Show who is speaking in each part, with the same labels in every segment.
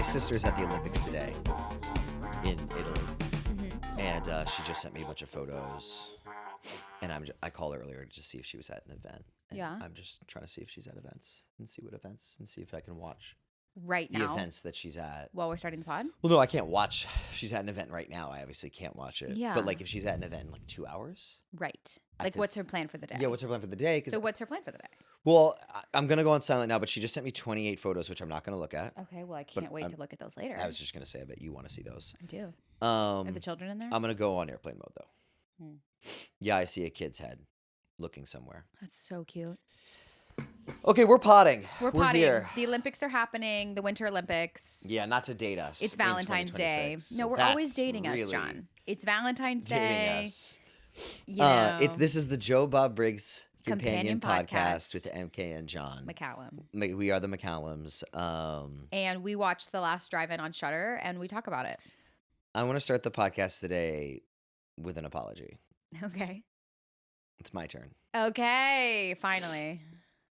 Speaker 1: sister's at the Olympics today in Italy, and she just sent me a bunch of photos. And I called her earlier to just see if she was at an event. And I'm just trying to see if she's at events and see what events and see if I can watch
Speaker 2: right now
Speaker 1: the events that she's at.
Speaker 2: While we're starting the pod?
Speaker 1: Well, no, I can't watch. If she's at an event right now, I obviously can't watch it.
Speaker 2: Yeah.
Speaker 1: But like if she's at an event in like 2 hours.
Speaker 2: Right. Like what's her plan for the day?
Speaker 1: Yeah, what's her plan for the day?
Speaker 2: So what's her plan for the day?
Speaker 1: Well, I'm going to go on silent now, but she just sent me 28 photos, which I'm not going to look at.
Speaker 2: Okay, well, I can't wait to look at those later.
Speaker 1: I was just going to say, I bet you want to see those.
Speaker 2: I do. Are the children in there?
Speaker 1: I'm going to go on airplane mode, though. Yeah, I see a kid's head looking somewhere.
Speaker 2: That's so cute.
Speaker 1: Okay, we're potting.
Speaker 2: We're potting. Here. The Olympics are happening, the Winter Olympics.
Speaker 1: Yeah, not to date us.
Speaker 2: It's Valentine's Day. No, we're always dating us, John. It's Valentine's Day.
Speaker 1: Us.
Speaker 2: You know.
Speaker 1: This is the Joe Bob Briggs Companion Podcast with MK and John
Speaker 2: McCallum.
Speaker 1: We are the McCallums.
Speaker 2: And we watched The Last Drive-In on Shudder, and we talk about it.
Speaker 1: I want to start the podcast today with an apology.
Speaker 2: Okay.
Speaker 1: It's my turn.
Speaker 2: Okay, finally.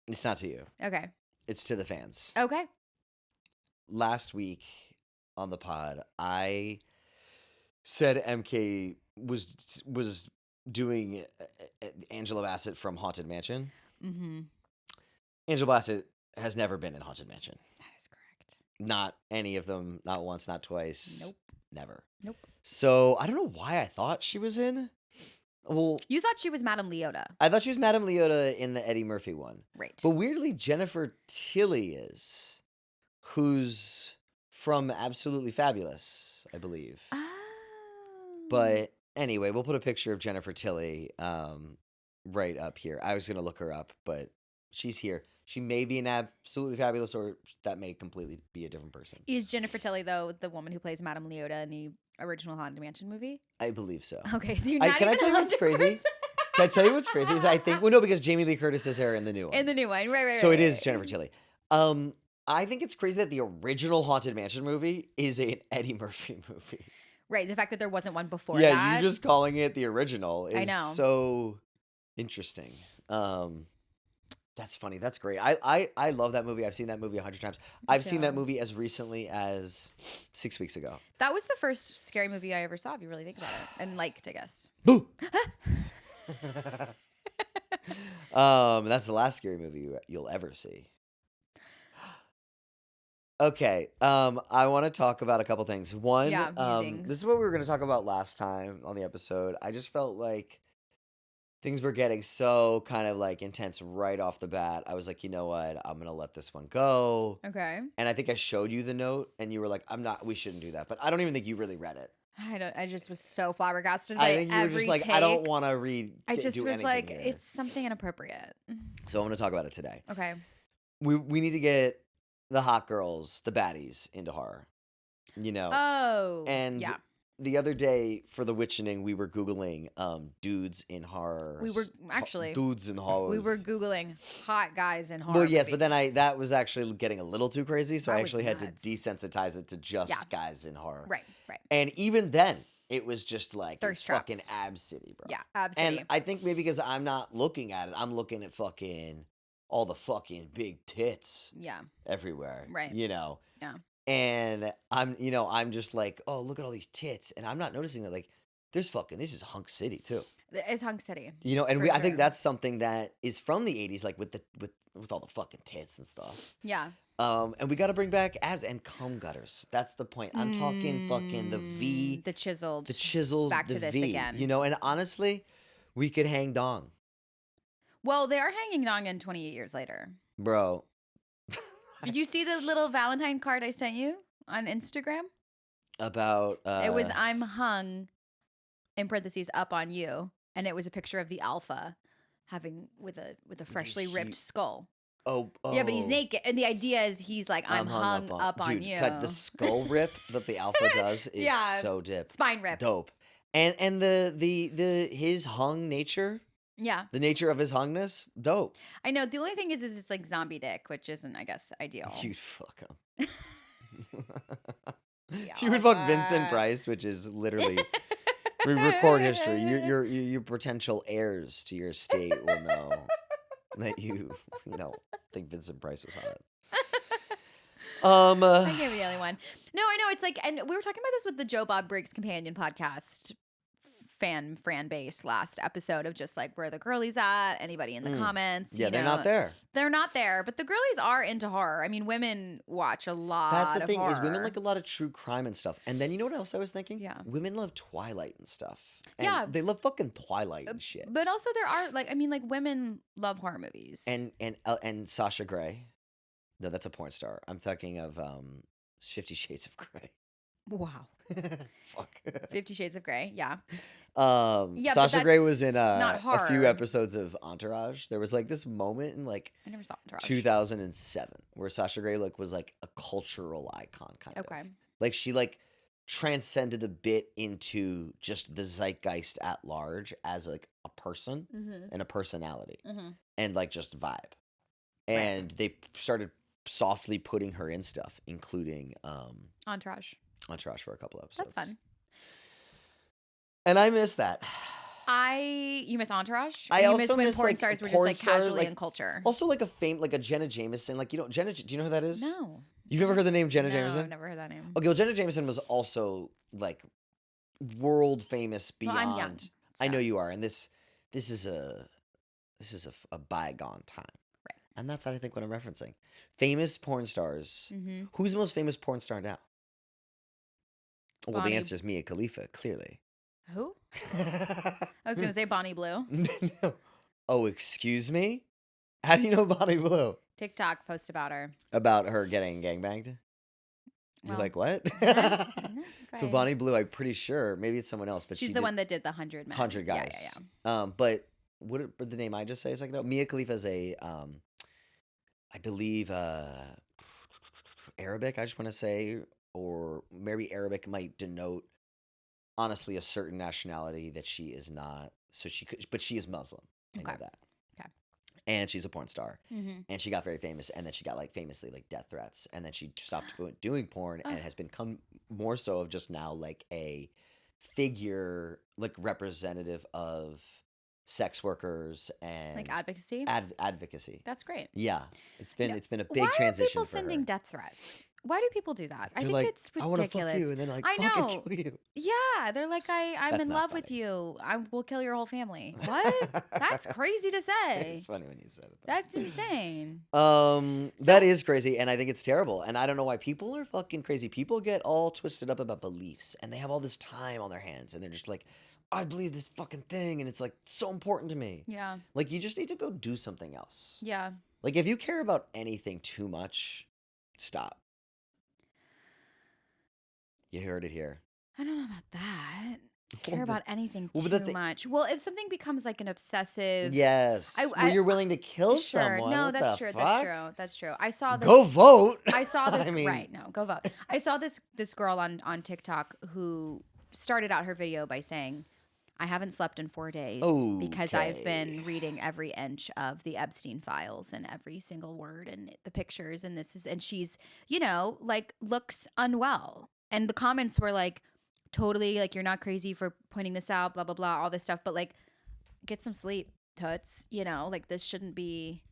Speaker 1: It's not to you.
Speaker 2: Okay.
Speaker 1: It's to the fans.
Speaker 2: Okay.
Speaker 1: Last week on the pod, I said MK was doing Angela Bassett from Haunted Mansion. Mm-hmm. Angela Bassett has never been in Haunted Mansion.
Speaker 2: That is correct.
Speaker 1: Not any of them. Not once, not twice.
Speaker 2: Nope.
Speaker 1: Never.
Speaker 2: Nope.
Speaker 1: So I don't know why I thought she was in. Well,
Speaker 2: you thought she was Madame Leota.
Speaker 1: I thought she was Madame Leota in the Eddie Murphy one.
Speaker 2: Right.
Speaker 1: But weirdly, Jennifer Tilly is, who's from Absolutely Fabulous, I believe.
Speaker 2: Oh.
Speaker 1: But anyway, we'll put a picture of Jennifer Tilly right up here. I was going to look her up, but she's here. She may be in Absolutely Fabulous, or that may completely be a different person.
Speaker 2: Is Jennifer Tilly, though, the woman who plays Madame Leota in the original Haunted Mansion movie?
Speaker 1: I believe so.
Speaker 2: Okay, so you're not
Speaker 1: Can I tell you what's crazy? Can I tell you what's crazy? Is I think, well, no, because Jamie Lee Curtis is her in the new one.
Speaker 2: In the new one, right.
Speaker 1: So it is Jennifer Tilly. I think it's crazy that the original Haunted Mansion movie is an Eddie Murphy movie.
Speaker 2: Right, the fact that there wasn't one before that.
Speaker 1: Yeah, you just calling it the original is so interesting. That's funny. That's great. I love that movie. I've seen that movie 100 times. I've seen that movie as recently as 6 weeks ago.
Speaker 2: That was the first scary movie I ever saw, if you really think about it. And liked, I guess.
Speaker 1: Boo! That's the last scary movie you'll ever see. Okay. I want to talk about a couple things. One, this is what we were going to talk about last time on the episode. I just felt like things were getting so kind of like intense right off the bat. I was like, you know what? I'm going to let this one go.
Speaker 2: Okay.
Speaker 1: And I think I showed you the note and you were like, we shouldn't do that. But I don't even think you really read it.
Speaker 2: I just was so flabbergasted by
Speaker 1: I think you were just like, I don't want to read.
Speaker 2: I just was like,
Speaker 1: here.
Speaker 2: It's something inappropriate.
Speaker 1: So I'm going to talk about it today.
Speaker 2: Okay.
Speaker 1: We need to get the hot girls, the baddies, into horror. You know?
Speaker 2: Oh.
Speaker 1: And the other day for the Witchening, we were Googling dudes in horror.
Speaker 2: We were actually
Speaker 1: dudes in horror.
Speaker 2: We were Googling hot guys in horror.
Speaker 1: Well, yes,
Speaker 2: movies.
Speaker 1: but then that was actually getting a little too crazy, so I actually had to
Speaker 2: nuts.
Speaker 1: desensitize it to just guys in horror.
Speaker 2: Right.
Speaker 1: And even then, it was just like
Speaker 2: Thirst
Speaker 1: fucking
Speaker 2: traps.
Speaker 1: Ab City, bro.
Speaker 2: Yeah, Ab City.
Speaker 1: And I think maybe because I'm not looking at it, I'm looking at fucking all the fucking big tits.
Speaker 2: Yeah.
Speaker 1: Everywhere.
Speaker 2: Right.
Speaker 1: You know.
Speaker 2: Yeah.
Speaker 1: And I'm just like, oh, look at all these tits, and I'm not noticing that like this is Hunk City too.
Speaker 2: It's Hunk City.
Speaker 1: You know, and I think that's something that is from the 80s, like with all the fucking tits and stuff.
Speaker 2: Yeah.
Speaker 1: And we got to bring back abs and cum gutters. That's the point. I'm talking fucking the V,
Speaker 2: the chiseled,
Speaker 1: back
Speaker 2: to this
Speaker 1: V,
Speaker 2: again.
Speaker 1: You know, and honestly, we could hang dong.
Speaker 2: Well, they are hanging dong in 28 years later,
Speaker 1: bro.
Speaker 2: Did you see the little Valentine card I sent you on Instagram?
Speaker 1: About
Speaker 2: it was I'm hung in parentheses up on you, and it was a picture of the alpha having with a freshly ripped skull.
Speaker 1: Oh,
Speaker 2: yeah, but he's naked, and the idea is he's like I'm hung up on
Speaker 1: dude,
Speaker 2: you.
Speaker 1: The skull rip that the alpha does is so dip.
Speaker 2: Spine rip,
Speaker 1: dope, and the his hung nature.
Speaker 2: Yeah.
Speaker 1: The nature of his hungness, dope.
Speaker 2: I know. The only thing is it's like zombie dick, which isn't, I guess, ideal.
Speaker 1: You'd fuck him. You would fuck Vincent Price, which is literally record history. Your potential heirs to your estate will know that you think Vincent Price is hot.
Speaker 2: I can't be the only one. No, I know. It's like, and we were talking about this with the Joe Bob Briggs Companion podcast fan base last episode of just like where the girlies at, anybody in the comments.
Speaker 1: Yeah,
Speaker 2: you
Speaker 1: they're
Speaker 2: know,
Speaker 1: not there.
Speaker 2: They're not there, but the girlies are into horror. I mean, women watch a lot
Speaker 1: That's the
Speaker 2: of
Speaker 1: thing
Speaker 2: horror.
Speaker 1: is women like a lot of true crime and stuff. And then you know what else I was thinking?
Speaker 2: Yeah.
Speaker 1: Women love Twilight and stuff. And
Speaker 2: Yeah.
Speaker 1: they love fucking Twilight and shit.
Speaker 2: But also there are like, I mean, like women love horror movies.
Speaker 1: And Sasha Grey. No, that's a porn star. I'm talking of 50 Shades of Grey.
Speaker 2: Wow.
Speaker 1: Fuck.
Speaker 2: 50 Shades of Grey. Yeah.
Speaker 1: Yeah,
Speaker 2: but
Speaker 1: Sasha Grey was
Speaker 2: that's
Speaker 1: in
Speaker 2: not
Speaker 1: a
Speaker 2: horror.
Speaker 1: few episodes of Entourage. There was like this moment in like
Speaker 2: I never saw Entourage.
Speaker 1: 2007 where Sasha Grey like was like a cultural icon kind of.
Speaker 2: Okay.
Speaker 1: Like she like transcended a bit into just the zeitgeist at large as like a person and a personality and like just vibe. And they started softly putting her in stuff, including
Speaker 2: Entourage
Speaker 1: for a couple episodes.
Speaker 2: That's fun.
Speaker 1: And I miss that.
Speaker 2: You miss Entourage?
Speaker 1: I
Speaker 2: you
Speaker 1: also
Speaker 2: miss when
Speaker 1: miss,
Speaker 2: porn
Speaker 1: like,
Speaker 2: stars were just
Speaker 1: porn
Speaker 2: like
Speaker 1: stars,
Speaker 2: casually
Speaker 1: like-
Speaker 2: in culture.
Speaker 1: Also, like like a Jenna Jameson. Like, you know, do you know who that is?
Speaker 2: No.
Speaker 1: You've never heard the name Jenna
Speaker 2: No,
Speaker 1: Jameson?
Speaker 2: I've never heard that name.
Speaker 1: Okay, well, Jenna Jameson was also like world famous
Speaker 2: Well,
Speaker 1: beyond.
Speaker 2: I'm young,
Speaker 1: I know
Speaker 2: so-
Speaker 1: you are, and this is a bygone time,
Speaker 2: Right.
Speaker 1: and that's I think what I'm referencing. Famous porn stars.
Speaker 2: Mm-hmm.
Speaker 1: Who's the most famous porn star now? Well,
Speaker 2: Bonnie-
Speaker 1: the answer is Mia Khalifa, clearly.
Speaker 2: Who? I was going to say Bonnie Blue.
Speaker 1: No. Oh, excuse me? How do you know Bonnie Blue?
Speaker 2: TikTok post about her.
Speaker 1: About her getting gangbanged? You're
Speaker 2: Well,
Speaker 1: like, what?
Speaker 2: No,
Speaker 1: So
Speaker 2: great.
Speaker 1: Bonnie Blue, I'm pretty sure, maybe it's someone else, but
Speaker 2: She's
Speaker 1: she
Speaker 2: the
Speaker 1: did
Speaker 2: one that did the 100 men.
Speaker 1: 100 guys.
Speaker 2: Yeah.
Speaker 1: But what did the name I just say a second ago? Mia Khalifa is a, I believe, Arabic, I just want to say, or maybe Arabic might denote, honestly, a certain nationality that she is not. So she could, but she is Muslim. I know
Speaker 2: Okay.
Speaker 1: that.
Speaker 2: Okay.
Speaker 1: And she's a porn star.
Speaker 2: Mm-hmm.
Speaker 1: And she got very famous, and then she got like famously like death threats, and then she stopped doing porn, and has become more so of just now like a figure, like representative of sex workers and
Speaker 2: Like advocacy?
Speaker 1: advocacy.
Speaker 2: That's great.
Speaker 1: Yeah, it's been a
Speaker 2: Why
Speaker 1: big transition
Speaker 2: are people
Speaker 1: for
Speaker 2: sending
Speaker 1: her.
Speaker 2: death threats? Why do people do that? I
Speaker 1: They're
Speaker 2: think
Speaker 1: like,
Speaker 2: it's
Speaker 1: I want to
Speaker 2: ridiculous.
Speaker 1: fuck you, and then like
Speaker 2: I
Speaker 1: fucking
Speaker 2: know.
Speaker 1: kill you.
Speaker 2: Yeah, they're like, I'm
Speaker 1: That's
Speaker 2: in
Speaker 1: not
Speaker 2: love with
Speaker 1: funny.
Speaker 2: you. I will kill your whole family. What? That's crazy to say.
Speaker 1: It's funny when you said it. Though.
Speaker 2: That's insane.
Speaker 1: That is crazy, and I think it's terrible, and I don't know why people are fucking crazy. People get all twisted up about beliefs, and they have all this time on their hands, and they're just like, I believe this fucking thing, and it's like so important to me.
Speaker 2: Yeah.
Speaker 1: Like, you just need to go do something else.
Speaker 2: Yeah.
Speaker 1: Like, if you care about anything too much, stop. You heard it here.
Speaker 2: I don't know about that.
Speaker 1: Well,
Speaker 2: Care about anything
Speaker 1: well,
Speaker 2: too
Speaker 1: but the thi-
Speaker 2: much. Well, if something becomes like an obsessive.
Speaker 1: Yes.
Speaker 2: I-
Speaker 1: Where you're willing to kill
Speaker 2: Sure.
Speaker 1: someone.
Speaker 2: No,
Speaker 1: What
Speaker 2: that's
Speaker 1: the
Speaker 2: true.
Speaker 1: fuck?
Speaker 2: That's true. That's true. I saw this.
Speaker 1: Go vote.
Speaker 2: I saw this.
Speaker 1: I mean-
Speaker 2: Right. No, go vote. I saw this girl on TikTok who started out her video by saying, I haven't slept in 4 days because I've been
Speaker 1: Okay.
Speaker 2: reading every inch of the Epstein files and every single word and the pictures. And she's, like looks unwell. And the comments were like, totally, like, you're not crazy for pointing this out, blah, blah, blah, all this stuff. But like, get some sleep, toots, like this shouldn't be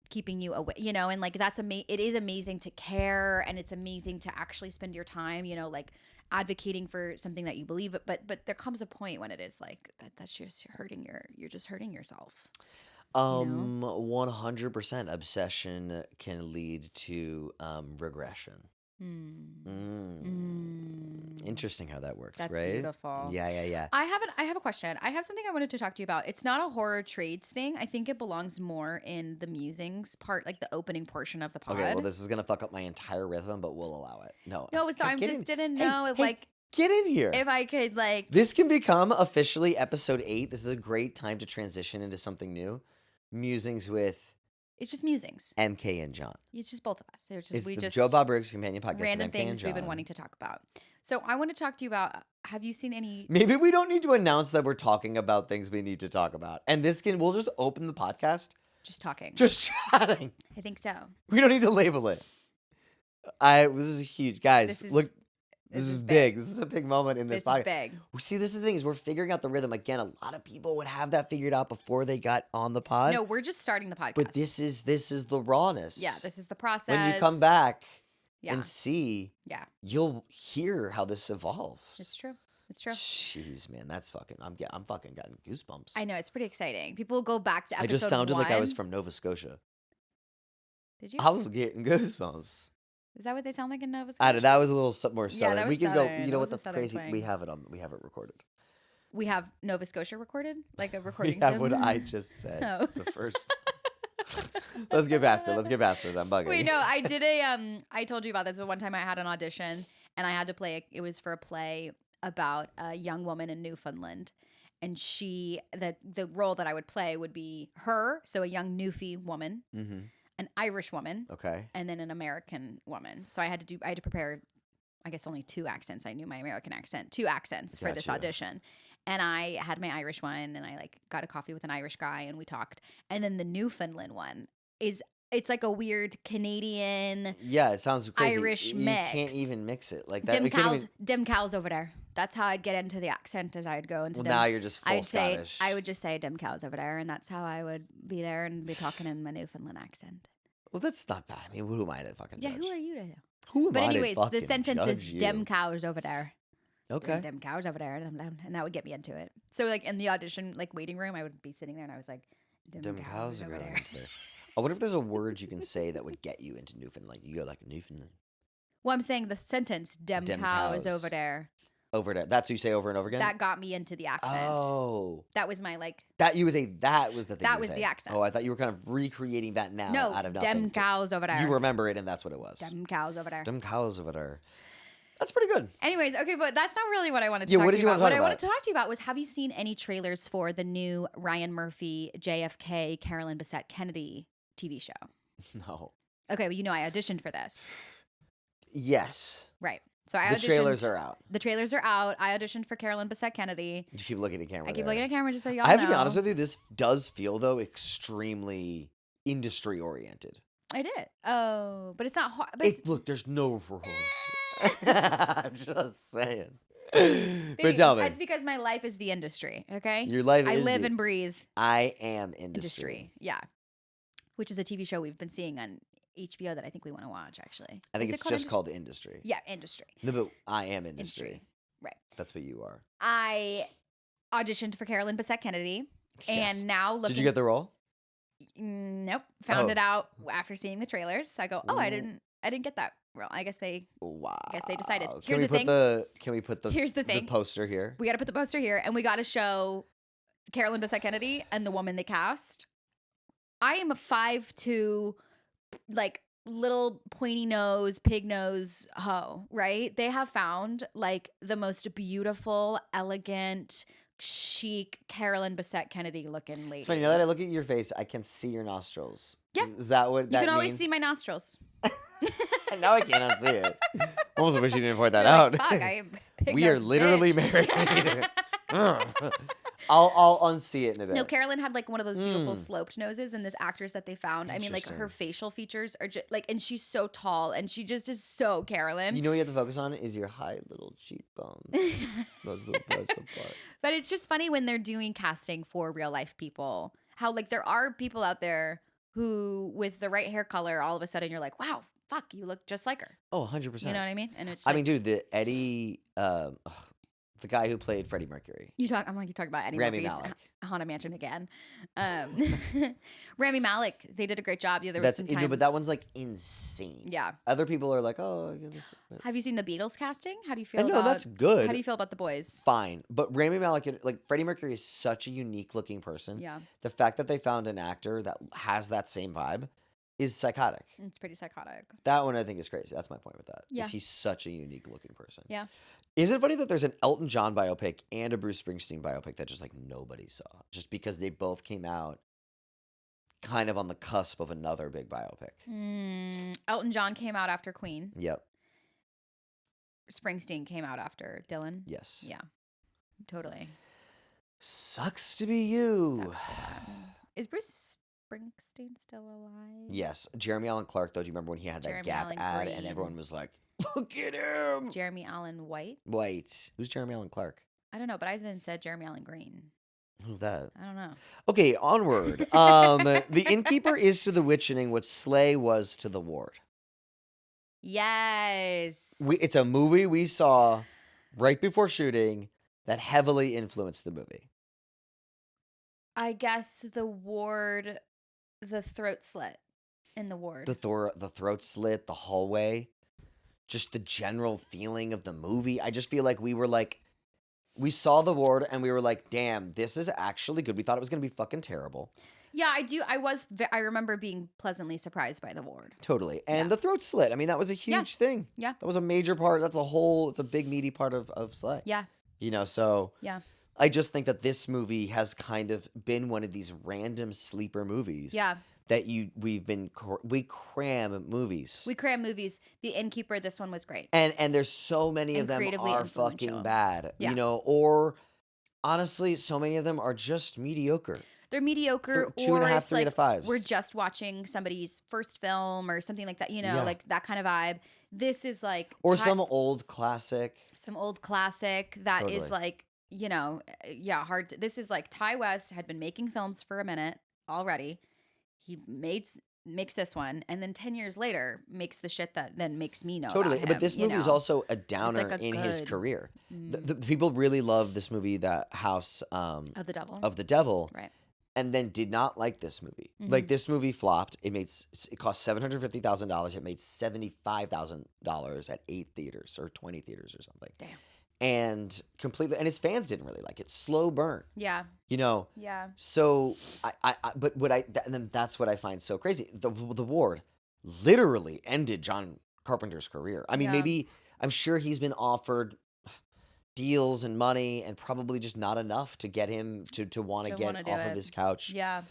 Speaker 2: keeping you away, and like it is amazing to care, and it's amazing to actually spend your time, like advocating for something that you believe, but there comes a point when it is like that's just you're just hurting yourself.
Speaker 1: 100% obsession can lead to regression. Interesting how that works,
Speaker 2: That's
Speaker 1: right?
Speaker 2: beautiful.
Speaker 1: Yeah.
Speaker 2: I have a question. I have something I wanted to talk to you about. It's not a horror trades thing. I think it belongs more in the musings part, like the opening portion of the pod.
Speaker 1: Okay, well, this is gonna fuck up my entire rhythm, but we'll allow it. No,
Speaker 2: So I
Speaker 1: get
Speaker 2: just
Speaker 1: in.
Speaker 2: didn't
Speaker 1: Hey,
Speaker 2: know if
Speaker 1: hey,
Speaker 2: like
Speaker 1: get in here.
Speaker 2: if I could like
Speaker 1: This can become officially episode 8. This is a great time to transition into something new. Musings with
Speaker 2: it's just musings.
Speaker 1: MK and John.
Speaker 2: It's just both of us.
Speaker 1: It's
Speaker 2: We
Speaker 1: the
Speaker 2: just
Speaker 1: Joe Bob Briggs companion podcast.
Speaker 2: random
Speaker 1: with MK and
Speaker 2: things we've been
Speaker 1: John.
Speaker 2: wanting to talk about. So I want to talk to you about. Have you seen any?
Speaker 1: Maybe we don't need to announce that we're talking about things we need to talk about, and we'll just open the podcast,
Speaker 2: Just talking.
Speaker 1: just chatting.
Speaker 2: I think so.
Speaker 1: We don't need to label it. This is huge, guys.
Speaker 2: This is-
Speaker 1: Look, this
Speaker 2: this
Speaker 1: is
Speaker 2: is
Speaker 1: big.
Speaker 2: big.
Speaker 1: This is a big moment in this
Speaker 2: This is
Speaker 1: podcast.
Speaker 2: big.
Speaker 1: See, this is the thing is we're figuring out the rhythm again. A lot of people would have that figured out before they got on the pod.
Speaker 2: No, we're just starting the podcast.
Speaker 1: but this is the rawness.
Speaker 2: Yeah, this is the process.
Speaker 1: when you come back.
Speaker 2: Yeah.
Speaker 1: And C,
Speaker 2: Yeah.
Speaker 1: you'll hear how this evolves.
Speaker 2: It's true. It's true.
Speaker 1: Jeez, man, that's fucking. I'm fucking getting goosebumps.
Speaker 2: I know, it's pretty exciting. People go back to
Speaker 1: I
Speaker 2: episode
Speaker 1: just sounded like I was
Speaker 2: 1.
Speaker 1: from Nova Scotia.
Speaker 2: Did you?
Speaker 1: I was getting goosebumps.
Speaker 2: Is that what they sound like in Nova
Speaker 1: I
Speaker 2: Scotia?
Speaker 1: know, that was a little more
Speaker 2: Yeah,
Speaker 1: southern.
Speaker 2: that
Speaker 1: We
Speaker 2: was
Speaker 1: can go.
Speaker 2: southern.
Speaker 1: You
Speaker 2: That
Speaker 1: know
Speaker 2: was
Speaker 1: what
Speaker 2: a
Speaker 1: the
Speaker 2: southern
Speaker 1: crazy?
Speaker 2: twang.
Speaker 1: We have it recorded.
Speaker 2: We have Nova Scotia recorded? Like a
Speaker 1: We
Speaker 2: recording
Speaker 1: have
Speaker 2: sim?
Speaker 1: what I just said.
Speaker 2: Oh.
Speaker 1: The first. Let's get past it. I'm bugging.
Speaker 2: Wait, no, I did I told you about this, but one time I had an audition and I had to play, it was for a play about a young woman in Newfoundland. And the role that I would play would be her, so a young Newfie woman,
Speaker 1: Mm-hmm.
Speaker 2: an Irish woman,
Speaker 1: Okay.
Speaker 2: and then an American woman. So I had to prepare, I guess only 2 accents. I knew my American accent, 2 accents for this
Speaker 1: Gotcha.
Speaker 2: audition. And I had my Irish one, and I like got a coffee with an Irish guy, and we talked. And then the Newfoundland one it's like a weird Canadian
Speaker 1: Yeah, it sounds crazy.
Speaker 2: Irish
Speaker 1: You
Speaker 2: mix.
Speaker 1: can't even mix it like that.
Speaker 2: dim
Speaker 1: It couldn't even-
Speaker 2: dim cows over there. That's how I'd get into the accent as I'd go into
Speaker 1: Well,
Speaker 2: dim.
Speaker 1: now you're just full
Speaker 2: I'd say
Speaker 1: Scottish.
Speaker 2: I would just say dim cows over there, and that's how I would be there and be talking in my Newfoundland accent.
Speaker 1: Well, that's not bad. I mean, who am I to fucking
Speaker 2: Yeah,
Speaker 1: judge?
Speaker 2: who are you to?
Speaker 1: Who am
Speaker 2: But
Speaker 1: I
Speaker 2: anyways,
Speaker 1: to
Speaker 2: the
Speaker 1: fucking
Speaker 2: sentence is
Speaker 1: judge
Speaker 2: dim
Speaker 1: you?
Speaker 2: cows over there.
Speaker 1: Okay.
Speaker 2: Dim cows over there, and that would get me into it. So like in the audition like waiting room, I would be sitting there and I was like,
Speaker 1: Dim cows are going into there. I wonder if there's a word you can say that would get you into Newfoundland. Like you go like Newfoundland.
Speaker 2: Well, I'm saying the sentence dim
Speaker 1: Dim
Speaker 2: cows
Speaker 1: cows.
Speaker 2: over there.
Speaker 1: Over there. That's what you say over and over again?
Speaker 2: That got me into the accent.
Speaker 1: Oh.
Speaker 2: That was my like
Speaker 1: That you would say that was the thing.
Speaker 2: That
Speaker 1: you would
Speaker 2: was the
Speaker 1: say.
Speaker 2: accent.
Speaker 1: Oh, I thought you were kind of recreating that now
Speaker 2: no
Speaker 1: out of nothing.
Speaker 2: dim cows over there.
Speaker 1: You remember it and that's what it was.
Speaker 2: Dim cows over there.
Speaker 1: Dim cows over there. That's pretty good.
Speaker 2: Anyways, okay, but that's not really what I wanted to
Speaker 1: Yeah,
Speaker 2: talk
Speaker 1: what
Speaker 2: to
Speaker 1: did
Speaker 2: you
Speaker 1: you
Speaker 2: about.
Speaker 1: wanna
Speaker 2: What
Speaker 1: talk
Speaker 2: I wanted
Speaker 1: about?
Speaker 2: to talk to you about was, have you seen any trailers for the new Ryan Murphy, JFK, Carolyn Bessette Kennedy TV show?
Speaker 1: No.
Speaker 2: Okay, well, you know I auditioned for this.
Speaker 1: Yes.
Speaker 2: Right. So I
Speaker 1: The
Speaker 2: auditioned.
Speaker 1: trailers are out.
Speaker 2: The trailers are out. I auditioned for Carolyn Bessette Kennedy.
Speaker 1: You keep looking at camera.
Speaker 2: I keep
Speaker 1: there.
Speaker 2: looking at camera just so y'all
Speaker 1: I have
Speaker 2: know.
Speaker 1: to be honest with you. This does feel though extremely industry oriented.
Speaker 2: I did. Oh, but it's not hard. But
Speaker 1: Look, there's no rules. I'm just saying.
Speaker 2: baby,
Speaker 1: But tell me,
Speaker 2: it's because my life is the industry. Okay.
Speaker 1: your life
Speaker 2: I
Speaker 1: is
Speaker 2: live
Speaker 1: the-
Speaker 2: and breathe
Speaker 1: I am industry.
Speaker 2: industry. Yeah. Which is a TV show we've been seeing on HBO that I think we want to watch. Actually,
Speaker 1: I think
Speaker 2: Is it
Speaker 1: it's just
Speaker 2: Industry?
Speaker 1: called industry.
Speaker 2: Yeah, industry.
Speaker 1: No, but I am industry.
Speaker 2: Industry. Right.
Speaker 1: That's what you are.
Speaker 2: I auditioned for Carolyn Bessette Kennedy,
Speaker 1: Yes.
Speaker 2: and now looking.
Speaker 1: Did you get the role?
Speaker 2: Nope. Found
Speaker 1: Oh.
Speaker 2: it out after seeing the trailers. I go, oh, I
Speaker 1: Ooh.
Speaker 2: didn't get that role. I guess they
Speaker 1: Wow.
Speaker 2: they decided.
Speaker 1: Can
Speaker 2: Here's
Speaker 1: we
Speaker 2: the
Speaker 1: put
Speaker 2: thing.
Speaker 1: Can we put the
Speaker 2: Here's the thing.
Speaker 1: poster here?
Speaker 2: We got to put the poster here, and we got to show Carolyn Bessette Kennedy and the woman they cast. I am a 5'2", like little pointy nose, pig nose hoe, right? They have found like the most beautiful, elegant, chic Carolyn Bessette Kennedy looking lady.
Speaker 1: It's funny. Now that I look at your face, I can see your nostrils.
Speaker 2: Yeah.
Speaker 1: Is that what
Speaker 2: You
Speaker 1: that
Speaker 2: can always
Speaker 1: means?
Speaker 2: see my nostrils.
Speaker 1: Now I cannot see it. I almost wish you didn't point that
Speaker 2: You're
Speaker 1: out.
Speaker 2: like, fuck, I am a
Speaker 1: We are
Speaker 2: pig-nosed
Speaker 1: literally
Speaker 2: bitch.
Speaker 1: married. I'll unsee it in a bit.
Speaker 2: No, Carolyn had like one of those beautiful
Speaker 1: Mm.
Speaker 2: sloped noses, and this actress that they found, I mean, like her
Speaker 1: Interesting.
Speaker 2: facial features are just like, and she's so tall, and she just is so Carolyn.
Speaker 1: You know what you have to focus on is your high little cheekbones. Those little parts apart.
Speaker 2: But it's just funny when they're doing casting for real life people, how like there are people out there who, with the right hair color, all of a sudden you're like, wow, fuck, you look just like her.
Speaker 1: Oh, 100%.
Speaker 2: You know what I mean? And it's
Speaker 1: I
Speaker 2: like,
Speaker 1: mean, dude, the Eddie, the guy who played Freddie Mercury.
Speaker 2: you talk about Eddie
Speaker 1: Rami
Speaker 2: Murphy's
Speaker 1: Malek.
Speaker 2: Haunted Mansion again. Rami Malek, they did a great job. Yeah, there was
Speaker 1: That's
Speaker 2: some
Speaker 1: no,
Speaker 2: times.
Speaker 1: but that one's like insane.
Speaker 2: Yeah.
Speaker 1: Other people are like, oh, I guess.
Speaker 2: Have you seen the Beatles casting? How do you feel
Speaker 1: I know
Speaker 2: about
Speaker 1: that's good.
Speaker 2: How do you feel about the boys?
Speaker 1: Fine, but Rami Malek, like Freddie Mercury, is such a unique looking person.
Speaker 2: Yeah,
Speaker 1: The fact that they found an actor that has that same vibe is psychotic.
Speaker 2: it's pretty psychotic.
Speaker 1: That one I think is crazy. That's my point with that.
Speaker 2: Yeah.
Speaker 1: Is he's such a unique looking person.
Speaker 2: Yeah.
Speaker 1: Isn't it funny that there's an Elton John biopic and a Bruce Springsteen biopic that just like nobody saw, just because they both came out kind of on the cusp of another big biopic.
Speaker 2: Elton John came out after Queen.
Speaker 1: Yep.
Speaker 2: Springsteen came out after Dylan.
Speaker 1: Yes.
Speaker 2: Yeah, totally.
Speaker 1: Sucks to be you.
Speaker 2: Sucks for that. Is Bruce Springsteen still alive?
Speaker 1: Yes. Jeremy Allen Clark, though, do you remember when he had that
Speaker 2: Jeremy
Speaker 1: Gap
Speaker 2: Allen
Speaker 1: ad and
Speaker 2: Green.
Speaker 1: everyone was like, look at him.
Speaker 2: Jeremy Allen White?
Speaker 1: Wait. Who's Jeremy Allen Clark?
Speaker 2: I don't know, but I then said Jeremy Allen Green.
Speaker 1: Who's that?
Speaker 2: I don't know.
Speaker 1: Okay, onward. The innkeeper is to the witchening what Slay was to the ward.
Speaker 2: Yes.
Speaker 1: It's a movie we saw right before shooting that heavily influenced the movie.
Speaker 2: I guess the ward, the throat slit in the ward.
Speaker 1: The throat slit, the hallway, just the general feeling of the movie. I just feel like we saw the ward and we were like, damn, this is actually good. We thought it was going to be fucking terrible.
Speaker 2: Yeah, I do. I remember being pleasantly surprised by the ward.
Speaker 1: Totally. And
Speaker 2: Yeah.
Speaker 1: the throat slit. I mean, that was a huge thing.
Speaker 2: Yeah.
Speaker 1: That was a major part. It's a big meaty part of Slay.
Speaker 2: Yeah.
Speaker 1: So
Speaker 2: Yeah.
Speaker 1: I just think that this movie has kind of been one of these random sleeper movies.
Speaker 2: Yeah.
Speaker 1: That we cram movies.
Speaker 2: We cram movies. The Innkeeper, this one was great.
Speaker 1: And there's so many
Speaker 2: And
Speaker 1: of them
Speaker 2: creatively
Speaker 1: are
Speaker 2: influential.
Speaker 1: fucking bad.
Speaker 2: Yeah.
Speaker 1: Or honestly, so many of them are just mediocre.
Speaker 2: They're mediocre.
Speaker 1: Two and a half,
Speaker 2: it's
Speaker 1: 3 out of 5s.
Speaker 2: We're just watching somebody's first film or something like that,
Speaker 1: Yeah.
Speaker 2: like that kind of vibe. This is like
Speaker 1: Or some old classic.
Speaker 2: some old classic that is
Speaker 1: Totally.
Speaker 2: like, hard. This is like Ty West had been making films for a minute already. He makes this one, and then 10 years later makes the shit that then makes me know
Speaker 1: Totally.
Speaker 2: about him,
Speaker 1: But this movie is also a downer
Speaker 2: like a
Speaker 1: in his
Speaker 2: good-
Speaker 1: career. The people really love this movie, The House
Speaker 2: of the Devil.
Speaker 1: of the Devil.
Speaker 2: Right.
Speaker 1: And then did not like this movie.
Speaker 2: Mhm.
Speaker 1: Like, this movie flopped. It cost $750,000. It made $75,000 at 8 theaters or 20 theaters or something.
Speaker 2: Damn.
Speaker 1: And his fans didn't really like it. Slow burn.
Speaker 2: Yeah. Yeah.
Speaker 1: So and then that's what I find so crazy. The Ward literally ended John Carpenter's career. I mean,
Speaker 2: Yeah.
Speaker 1: maybe I'm sure he's been offered deals and money and probably just not enough to get him to want to
Speaker 2: To wanna
Speaker 1: get
Speaker 2: do
Speaker 1: off of
Speaker 2: it.
Speaker 1: his couch
Speaker 2: Yeah.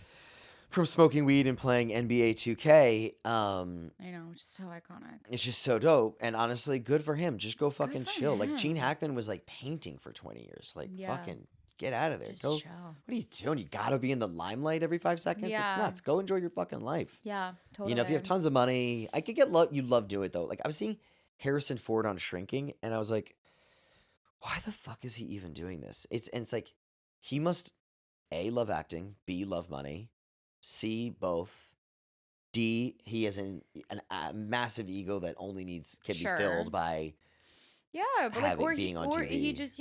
Speaker 1: from smoking weed and playing NBA 2K.
Speaker 2: I know. It's so iconic.
Speaker 1: It's just so dope. And honestly, good for him. Just go fucking
Speaker 2: for
Speaker 1: chill. Like, Gene
Speaker 2: him.
Speaker 1: Hackman was like painting for 20 years. Like,
Speaker 2: Yeah.
Speaker 1: fucking get out of there.
Speaker 2: Just
Speaker 1: Go.
Speaker 2: chill.
Speaker 1: What are you doing? You gotta be in the limelight every 5 seconds?
Speaker 2: Yeah.
Speaker 1: It's nuts. Go enjoy your fucking life.
Speaker 2: Yeah. Totally.
Speaker 1: You know, if you have tons of money, I could get you love doing it though. Like, I was seeing Harrison Ford on Shrinking, and I was like, why the fuck is he even doing this? It's like he must A, love acting, B, love money, C, both, D, he has a massive ego that only can
Speaker 2: Sure.
Speaker 1: be filled by
Speaker 2: Yeah, but like,
Speaker 1: being on
Speaker 2: he
Speaker 1: TV.
Speaker 2: just,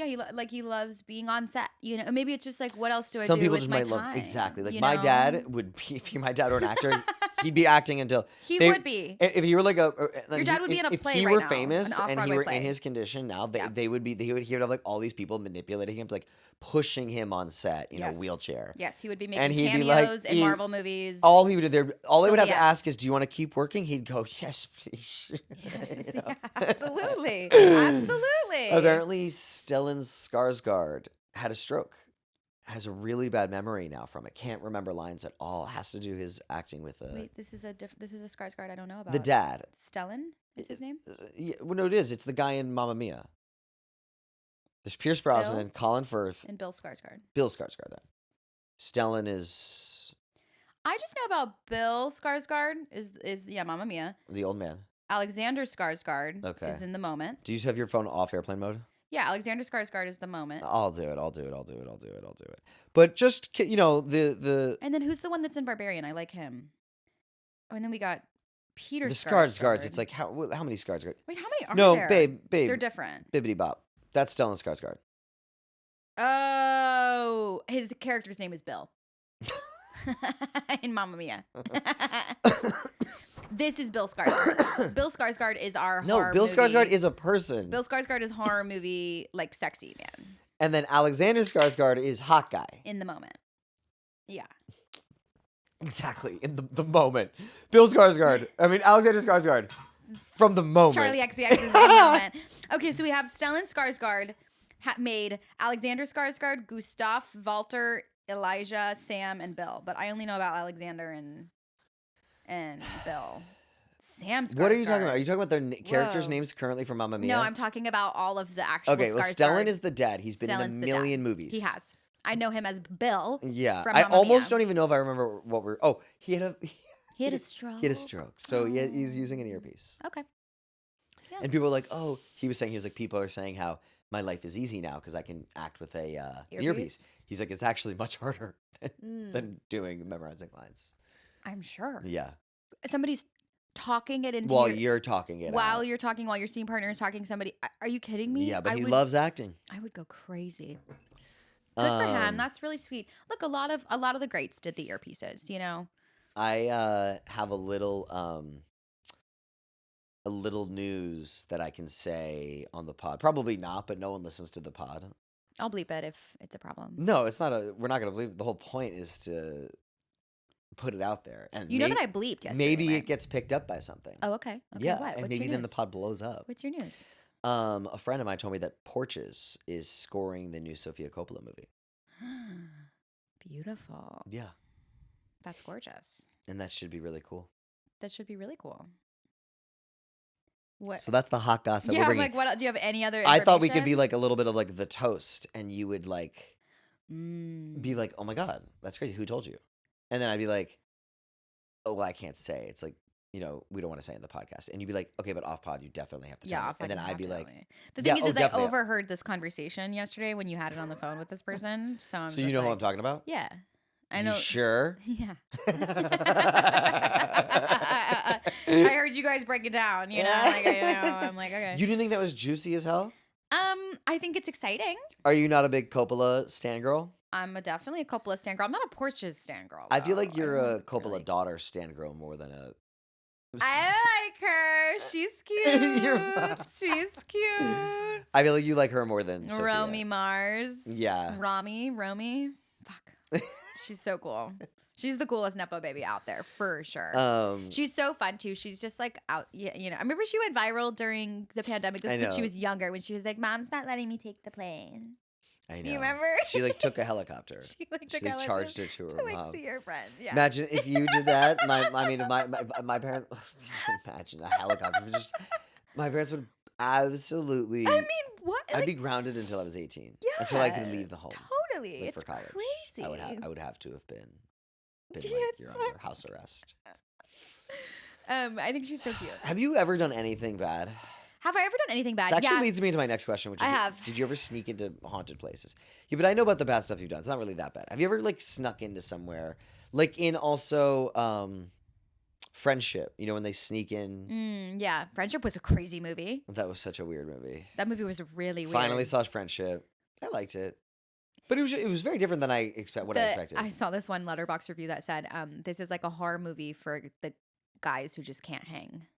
Speaker 2: he loves being on set. Maybe it's just like, what else do I
Speaker 1: Some
Speaker 2: do
Speaker 1: people
Speaker 2: with
Speaker 1: just
Speaker 2: my
Speaker 1: might
Speaker 2: time?
Speaker 1: love exactly. Like,
Speaker 2: you
Speaker 1: my
Speaker 2: know?
Speaker 1: dad would be, if my dad were an actor, he'd be acting until
Speaker 2: He
Speaker 1: they-
Speaker 2: would be.
Speaker 1: If you were like
Speaker 2: Your dad would be in a
Speaker 1: if
Speaker 2: play
Speaker 1: he
Speaker 2: right
Speaker 1: were
Speaker 2: now,
Speaker 1: famous
Speaker 2: an
Speaker 1: and he
Speaker 2: off-Broadway
Speaker 1: were
Speaker 2: play.
Speaker 1: in his condition now,
Speaker 2: Yeah.
Speaker 1: he would have like all these people manipulating him, like pushing him on set in
Speaker 2: Yes.
Speaker 1: a wheelchair.
Speaker 2: Yes, he would be
Speaker 1: And
Speaker 2: making
Speaker 1: he'd be like,
Speaker 2: cameos in Marvel movies.
Speaker 1: All he would do there, all they
Speaker 2: Till
Speaker 1: would have
Speaker 2: the
Speaker 1: to
Speaker 2: end.
Speaker 1: ask is, "Do you want to keep working?" He'd go, "Yes, please."
Speaker 2: Yes,
Speaker 1: You know?
Speaker 2: yeah, absolutely. Absolutely.
Speaker 1: Apparently, Stellan Skarsgård had a stroke. Has a really bad memory now from it. Can't remember lines at all. Has to do his acting with
Speaker 2: Wait, this is a Skarsgård I don't know about.
Speaker 1: the dad.
Speaker 2: Stellan is his name?
Speaker 1: Yeah, well, no, it is. It's the guy in Mamma Mia. There's Pierce Brosnan, Colin Firth,
Speaker 2: And Bill Skarsgård.
Speaker 1: Bill Skarsgård. Then Stellan is
Speaker 2: I just know about Bill Skarsgård is Mamma Mia.
Speaker 1: the old man.
Speaker 2: Alexander Skarsgård
Speaker 1: Okay.
Speaker 2: is in The Moment.
Speaker 1: Do you have your phone off airplane mode?
Speaker 2: Yeah, Alexander Skarsgård is The Moment.
Speaker 1: I'll do it. But just the
Speaker 2: And then who's the one that's in Barbarian? I like him. Oh, and then we got Peter
Speaker 1: Skarsgårds. It's like how many Skarsgård?
Speaker 2: Wait, how many are
Speaker 1: No,
Speaker 2: there?
Speaker 1: babe.
Speaker 2: They're different.
Speaker 1: Bibbity bop. That's Stellan Skarsgård.
Speaker 2: Oh, his character's name is Bill. In Mamma Mia. This is Bill Skarsgård. Bill Skarsgård is our horror
Speaker 1: Bill
Speaker 2: movie.
Speaker 1: Skarsgård is a person.
Speaker 2: Bill Skarsgård is horror movie like sexy man
Speaker 1: And then Alexander Skarsgård is hot guy.
Speaker 2: in The Moment. Yeah.
Speaker 1: Exactly. In the moment. Bill Skarsgård. I mean, Alexander Skarsgård. From the moment.
Speaker 2: Charlie XCX is in The Moment. Okay, so we have Stellan Skarsgård made Alexander Skarsgård, Gustav, Walter, Elijah, Sam, and Bill. But I only know about Alexander and Bill. Sam Skarsgård.
Speaker 1: What are you talking about? Are you talking about their characters'
Speaker 2: Whoa.
Speaker 1: names currently from Mamma Mia?
Speaker 2: No, I'm talking about all of the actual
Speaker 1: Okay, well,
Speaker 2: Skarsgård.
Speaker 1: Stellan is the dad. He's been
Speaker 2: Stellan's
Speaker 1: in
Speaker 2: the
Speaker 1: a million
Speaker 2: dad.
Speaker 1: movies.
Speaker 2: He has. I know him as Bill.
Speaker 1: Yeah.
Speaker 2: From
Speaker 1: I
Speaker 2: Mamma
Speaker 1: almost
Speaker 2: Mia.
Speaker 1: don't even know if I remember what we're... Oh, he had a...
Speaker 2: He had a stroke.
Speaker 1: He had a stroke. So he's
Speaker 2: Oh.
Speaker 1: using an earpiece.
Speaker 2: Okay. Yeah.
Speaker 1: And people were like, oh, he was like, people are saying how my life is easy now because I can act with a earpiece. He's like, it's actually much harder
Speaker 2: Mm,
Speaker 1: than memorizing lines.
Speaker 2: I'm sure.
Speaker 1: Yeah.
Speaker 2: Somebody's talking it into
Speaker 1: While
Speaker 2: your,
Speaker 1: you're talking it
Speaker 2: while
Speaker 1: out.
Speaker 2: you're talking, while your scene partner is talking to somebody. Are you kidding me?
Speaker 1: Yeah, but
Speaker 2: I
Speaker 1: he
Speaker 2: would,
Speaker 1: loves acting.
Speaker 2: I would go crazy. Good for him.
Speaker 1: Um,
Speaker 2: That's really sweet. Look, a lot of the greats did the earpieces. You know.
Speaker 1: I have a little news that I can say on the pod. Probably not, but no one listens to the pod.
Speaker 2: I'll bleep it if it's a problem.
Speaker 1: No, it's not we're not going to believe. The whole point is to put it out there. And
Speaker 2: You know that I bleeped yesterday.
Speaker 1: maybe
Speaker 2: right?
Speaker 1: it gets picked up by something.
Speaker 2: Oh, okay. Okay.
Speaker 1: Yeah,
Speaker 2: What?
Speaker 1: and
Speaker 2: What's
Speaker 1: maybe
Speaker 2: your
Speaker 1: then the
Speaker 2: news?
Speaker 1: pod blows up.
Speaker 2: What's your news?
Speaker 1: A friend of mine told me that Porches is scoring the new Sofia Coppola movie.
Speaker 2: Beautiful.
Speaker 1: Yeah,
Speaker 2: That's gorgeous.
Speaker 1: and that should be really cool.
Speaker 2: That should be really cool. What?
Speaker 1: So that's the hot gossip
Speaker 2: Yeah,
Speaker 1: we're
Speaker 2: I'm
Speaker 1: bringing.
Speaker 2: like, what? Do you have any other?
Speaker 1: I thought we could be
Speaker 2: information?
Speaker 1: like a little bit of like the toast, and you would like
Speaker 2: Mm.
Speaker 1: be like, "Oh my god, that's crazy! Who told you?" And then I'd be like, "Oh, well, I can't say. It's like, we don't want to say in the podcast." And you'd be like, "Okay, but off pod, you definitely have to tell
Speaker 2: Yeah,
Speaker 1: me."
Speaker 2: off
Speaker 1: And then
Speaker 2: mic, you
Speaker 1: I'd
Speaker 2: have
Speaker 1: be
Speaker 2: to tell
Speaker 1: like,
Speaker 2: me. The
Speaker 1: yeah,
Speaker 2: thing
Speaker 1: oh,
Speaker 2: is I
Speaker 1: definitely.
Speaker 2: overheard this conversation yesterday when you had it on the phone with this person. So I'm
Speaker 1: "So
Speaker 2: just
Speaker 1: you know who
Speaker 2: like,
Speaker 1: I'm talking about?"
Speaker 2: Yeah, I
Speaker 1: You
Speaker 2: know.
Speaker 1: sure?
Speaker 2: Yeah. I heard you guys break it down. You know, like I know. I'm like, okay.
Speaker 1: You didn't think that was juicy as hell?
Speaker 2: I think it's exciting.
Speaker 1: Are you not a big Coppola stan girl?
Speaker 2: I'm definitely a Coppola stan girl. I'm not a Porches stan girl.
Speaker 1: I feel
Speaker 2: though.
Speaker 1: like you're
Speaker 2: don't
Speaker 1: a Coppola
Speaker 2: really-
Speaker 1: daughter stan girl more than a.
Speaker 2: I like her. She's cute.
Speaker 1: You're-
Speaker 2: She's cute.
Speaker 1: I feel like you like her more than Sophia.
Speaker 2: Romy Mars.
Speaker 1: Yeah.
Speaker 2: Romy. Fuck. She's so cool. She's the coolest Nepo baby out there for sure. She's so fun too. She's just like out, you know. I remember she went viral during the pandemic. This
Speaker 1: I
Speaker 2: was when
Speaker 1: know.
Speaker 2: she was younger, when she was like, "Mom's not letting me take the plane."
Speaker 1: I know.
Speaker 2: You remember?
Speaker 1: She like took a helicopter.
Speaker 2: She like
Speaker 1: She
Speaker 2: took
Speaker 1: like,
Speaker 2: out
Speaker 1: charged it to her
Speaker 2: to like
Speaker 1: mom.
Speaker 2: see her friends. Yeah.
Speaker 1: Imagine if you did that. My parents. Imagine a helicopter. Just my parents would absolutely.
Speaker 2: I mean, what?
Speaker 1: I'd
Speaker 2: Like,
Speaker 1: be grounded until I was 18.
Speaker 2: yeah,
Speaker 1: Until I could leave the home.
Speaker 2: Totally.
Speaker 1: Like,
Speaker 2: It's
Speaker 1: for college.
Speaker 2: crazy.
Speaker 1: I would have to have been like,
Speaker 2: Yes.
Speaker 1: you're under house arrest.
Speaker 2: I think she's so cute.
Speaker 1: Have you ever done anything bad?
Speaker 2: Have I ever done anything bad?
Speaker 1: This actually
Speaker 2: Yeah.
Speaker 1: leads me into my next question, which is,
Speaker 2: I have.
Speaker 1: did you ever sneak into haunted places? Yeah, but I know about the bad stuff you've done. It's not really that bad. Have you ever like snuck into somewhere, like in also Friendship? You know, when they sneak in.
Speaker 2: Yeah. Friendship was a crazy movie.
Speaker 1: That was such a weird movie.
Speaker 2: That movie was really weird.
Speaker 1: Finally saw Friendship. I liked it, but it was very different than I expected.
Speaker 2: I saw this one Letterboxd review that said, "This is like a horror movie for the guys who just can't hang."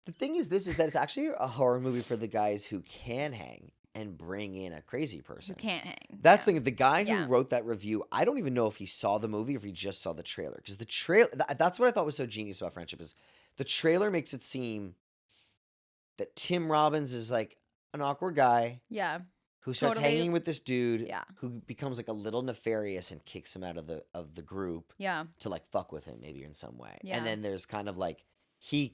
Speaker 1: The thing is that it's actually a horror movie for the guys who can hang and bring in a crazy person.
Speaker 2: Who can't hang.
Speaker 1: That's
Speaker 2: yeah.
Speaker 1: the thing. The guy who
Speaker 2: Yeah.
Speaker 1: wrote that review, I don't even know if he saw the movie or if he just saw the trailer. Because the trailer, that's what I thought was so genius about Friendship, is the trailer makes it seem that Tim Robbins is like an awkward guy
Speaker 2: Yeah.
Speaker 1: who starts
Speaker 2: Totally.
Speaker 1: hanging with this dude
Speaker 2: Yeah.
Speaker 1: who becomes like a little nefarious and kicks him out of the group
Speaker 2: Yeah.
Speaker 1: to like fuck with him maybe in some way.
Speaker 2: Yeah.
Speaker 1: And then there's kind of like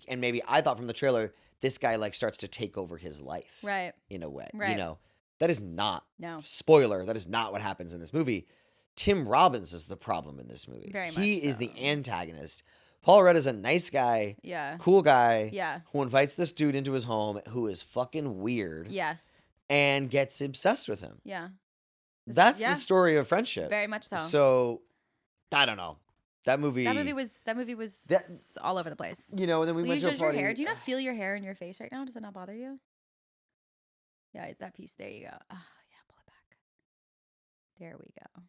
Speaker 1: and maybe I thought from the trailer, this guy like starts to take over his life.
Speaker 2: Right.
Speaker 1: In a way. You
Speaker 2: Right.
Speaker 1: know, that is not,
Speaker 2: No.
Speaker 1: spoiler, that is not what happens in this movie. Tim Robbins is the problem in this movie.
Speaker 2: Very
Speaker 1: He
Speaker 2: much
Speaker 1: is
Speaker 2: so.
Speaker 1: the antagonist. Paul Rudd is a nice guy,
Speaker 2: Yeah.
Speaker 1: cool guy,
Speaker 2: Yeah.
Speaker 1: who invites this dude into his home who is fucking weird
Speaker 2: Yeah.
Speaker 1: and gets obsessed with him.
Speaker 2: Yeah.
Speaker 1: That's
Speaker 2: yeah.
Speaker 1: the story of Friendship.
Speaker 2: Very much so.
Speaker 1: So, I don't know. That movie
Speaker 2: That movie was all over the place.
Speaker 1: You know, and then we
Speaker 2: Will
Speaker 1: went
Speaker 2: you
Speaker 1: to a
Speaker 2: use your
Speaker 1: party.
Speaker 2: hair? Do you not feel your hair in your face right now? Does it not bother you? Yeah, that piece. There you go. Oh, yeah, pull it back. There we go.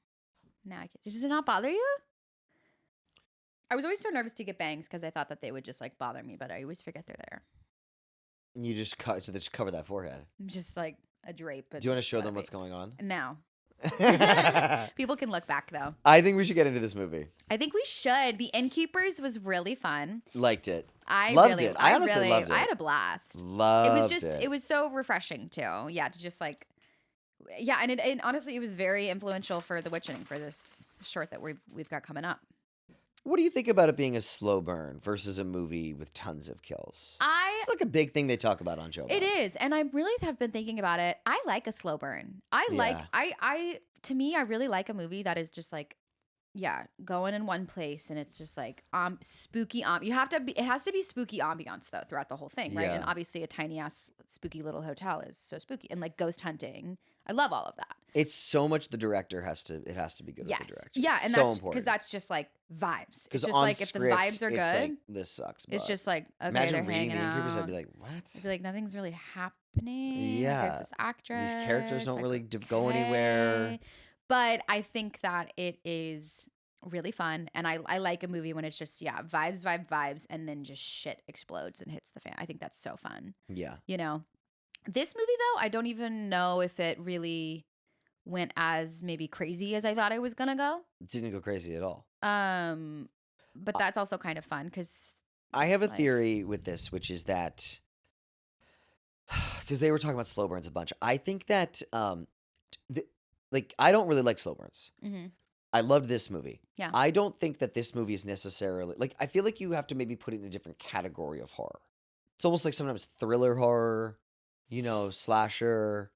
Speaker 2: Now I can. Does it not bother you? I was always so nervous to get bangs because I thought that they would just like bother me, but I always forget they're there.
Speaker 1: You just cover that forehead.
Speaker 2: I'm just like a drape.
Speaker 1: Do you want to show them what's going on?
Speaker 2: Now. People can look back though.
Speaker 1: I think we should get into this movie.
Speaker 2: I think we should. The Innkeepers was really fun.
Speaker 1: Liked it.
Speaker 2: I
Speaker 1: Loved it. I honestly loved it.
Speaker 2: I had a blast.
Speaker 1: Loved
Speaker 2: it was so refreshing too. Yeah, to just like, yeah, and it honestly it was very influential for The Witching, for this short that we've got coming up.
Speaker 1: What do you think about it being a slow burn versus a movie with tons of kills? It's like a big thing they talk about on Joe.
Speaker 2: It is, and I really have been thinking about it. I like a slow burn. I
Speaker 1: Yeah.
Speaker 2: to me, I really like a movie that is just like, going in one place, and it's just like spooky. It has to be spooky ambiance though throughout the whole thing, right? And
Speaker 1: Yeah.
Speaker 2: obviously, a tiny ass spooky little hotel is so spooky, and like ghost hunting. I love all of that.
Speaker 1: It's so much the director has to. It has to be good at the
Speaker 2: Yes,
Speaker 1: direction.
Speaker 2: yeah, and
Speaker 1: so
Speaker 2: that's because
Speaker 1: important.
Speaker 2: that's just like vibes. It's
Speaker 1: Because
Speaker 2: just
Speaker 1: on
Speaker 2: like if the
Speaker 1: script,
Speaker 2: vibes are
Speaker 1: it's
Speaker 2: good,
Speaker 1: like, this sucks.
Speaker 2: it's
Speaker 1: but
Speaker 2: just like okay,
Speaker 1: imagine
Speaker 2: they're
Speaker 1: reading
Speaker 2: hanging
Speaker 1: the Innkeepers.
Speaker 2: out.
Speaker 1: I'd be like, what?
Speaker 2: I'd be like, nothing's really happening.
Speaker 1: Yeah.
Speaker 2: There's this actress.
Speaker 1: These characters don't
Speaker 2: like,
Speaker 1: really go anywhere.
Speaker 2: okay. But I think that it is really fun, and I like a movie when it's just vibes, and then just shit explodes and hits the fan. I think that's so fun.
Speaker 1: Yeah.
Speaker 2: You know, this movie though, I don't even know if it really went as maybe crazy as I thought it was gonna go.
Speaker 1: It didn't go crazy at all.
Speaker 2: But that's also kind of fun because
Speaker 1: I have a theory with this, which is that because they were talking about slow burns a bunch. I think that like I don't really like slow burns.
Speaker 2: Mm-hmm.
Speaker 1: I loved this movie.
Speaker 2: Yeah.
Speaker 1: I don't think that this movie is necessarily like I feel like you have to maybe put it in a different category of horror. It's almost like sometimes thriller horror, slasher.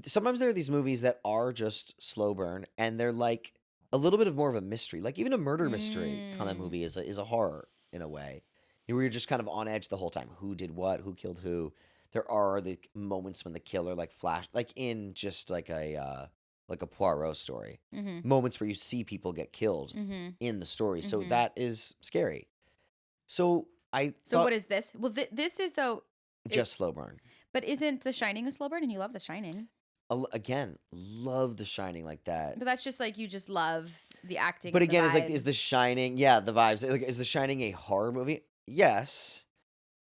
Speaker 1: Sometimes there are these movies that are just slow burn and they're like a little bit of more of a mystery. Like even a murder mystery kind of movie is a horror in a way. Where you're just kind of on edge the whole time. Who did what? Who killed who? There are the moments when the killer like flash like in just like a Poirot story.
Speaker 2: Mm-hmm.
Speaker 1: Moments where you see people get killed
Speaker 2: Mm-hmm.
Speaker 1: in the story. So
Speaker 2: Mhm.
Speaker 1: that is scary. So I
Speaker 2: So
Speaker 1: thought
Speaker 2: what is this? Well, this is though.
Speaker 1: just slow burn.
Speaker 2: But isn't The Shining a slow burn? And you love The Shining.
Speaker 1: Again, love The Shining like that.
Speaker 2: But that's just like you just love the acting.
Speaker 1: But
Speaker 2: and the
Speaker 1: again, it's like, is The
Speaker 2: vibes.
Speaker 1: Shining, the vibes. Like, is The Shining a horror movie? Yes,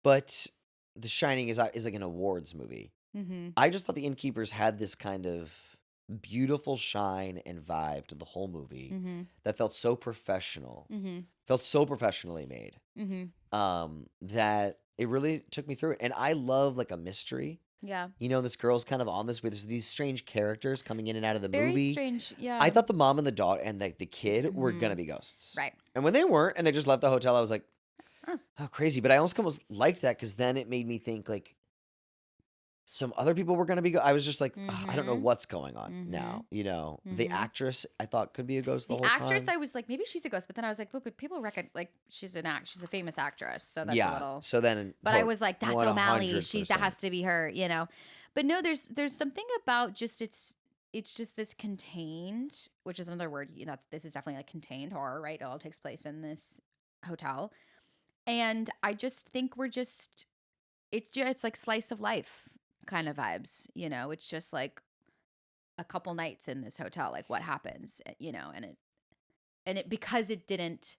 Speaker 1: but The Shining is like an awards movie.
Speaker 2: Mhm.
Speaker 1: I just thought the Innkeepers had this kind of beautiful shine and vibe to the whole movie
Speaker 2: Mhm.
Speaker 1: that felt so professional,
Speaker 2: Mhm.
Speaker 1: felt so professionally made,
Speaker 2: Mhm.
Speaker 1: that it really took me through it. And I love like a mystery.
Speaker 2: Yeah.
Speaker 1: This girl's kind of on this way. There's these strange characters coming in and out of the
Speaker 2: Very
Speaker 1: movie.
Speaker 2: strange. Yeah.
Speaker 1: I thought the mom and the daughter and the kid were
Speaker 2: Mhm.
Speaker 1: gonna be ghosts.
Speaker 2: Right.
Speaker 1: And when they weren't and they just left the hotel, I was like,
Speaker 2: Huh.
Speaker 1: oh, crazy. But I almost liked that because then it made me think like some other people were gonna be I was just like, "Ugh, I don't know
Speaker 2: Mhm.
Speaker 1: what's going on now. The
Speaker 2: Mhm.
Speaker 1: actress I thought could be a ghost the
Speaker 2: The
Speaker 1: whole
Speaker 2: actress,
Speaker 1: time.
Speaker 2: I was like, maybe she's a ghost, but then I was like, but people reckon like she's a famous actress, so that's a
Speaker 1: Yeah.
Speaker 2: little.
Speaker 1: So then
Speaker 2: But I was like, that's O'Malley.
Speaker 1: 100%.
Speaker 2: That has to be her, But no, there's something about just it's just this contained, which is another word. This is definitely like contained horror, right? It all takes place in this hotel, and I just think it's like slice of life kind of vibes. It's just like a couple nights in this hotel, like what happens, and it because it didn't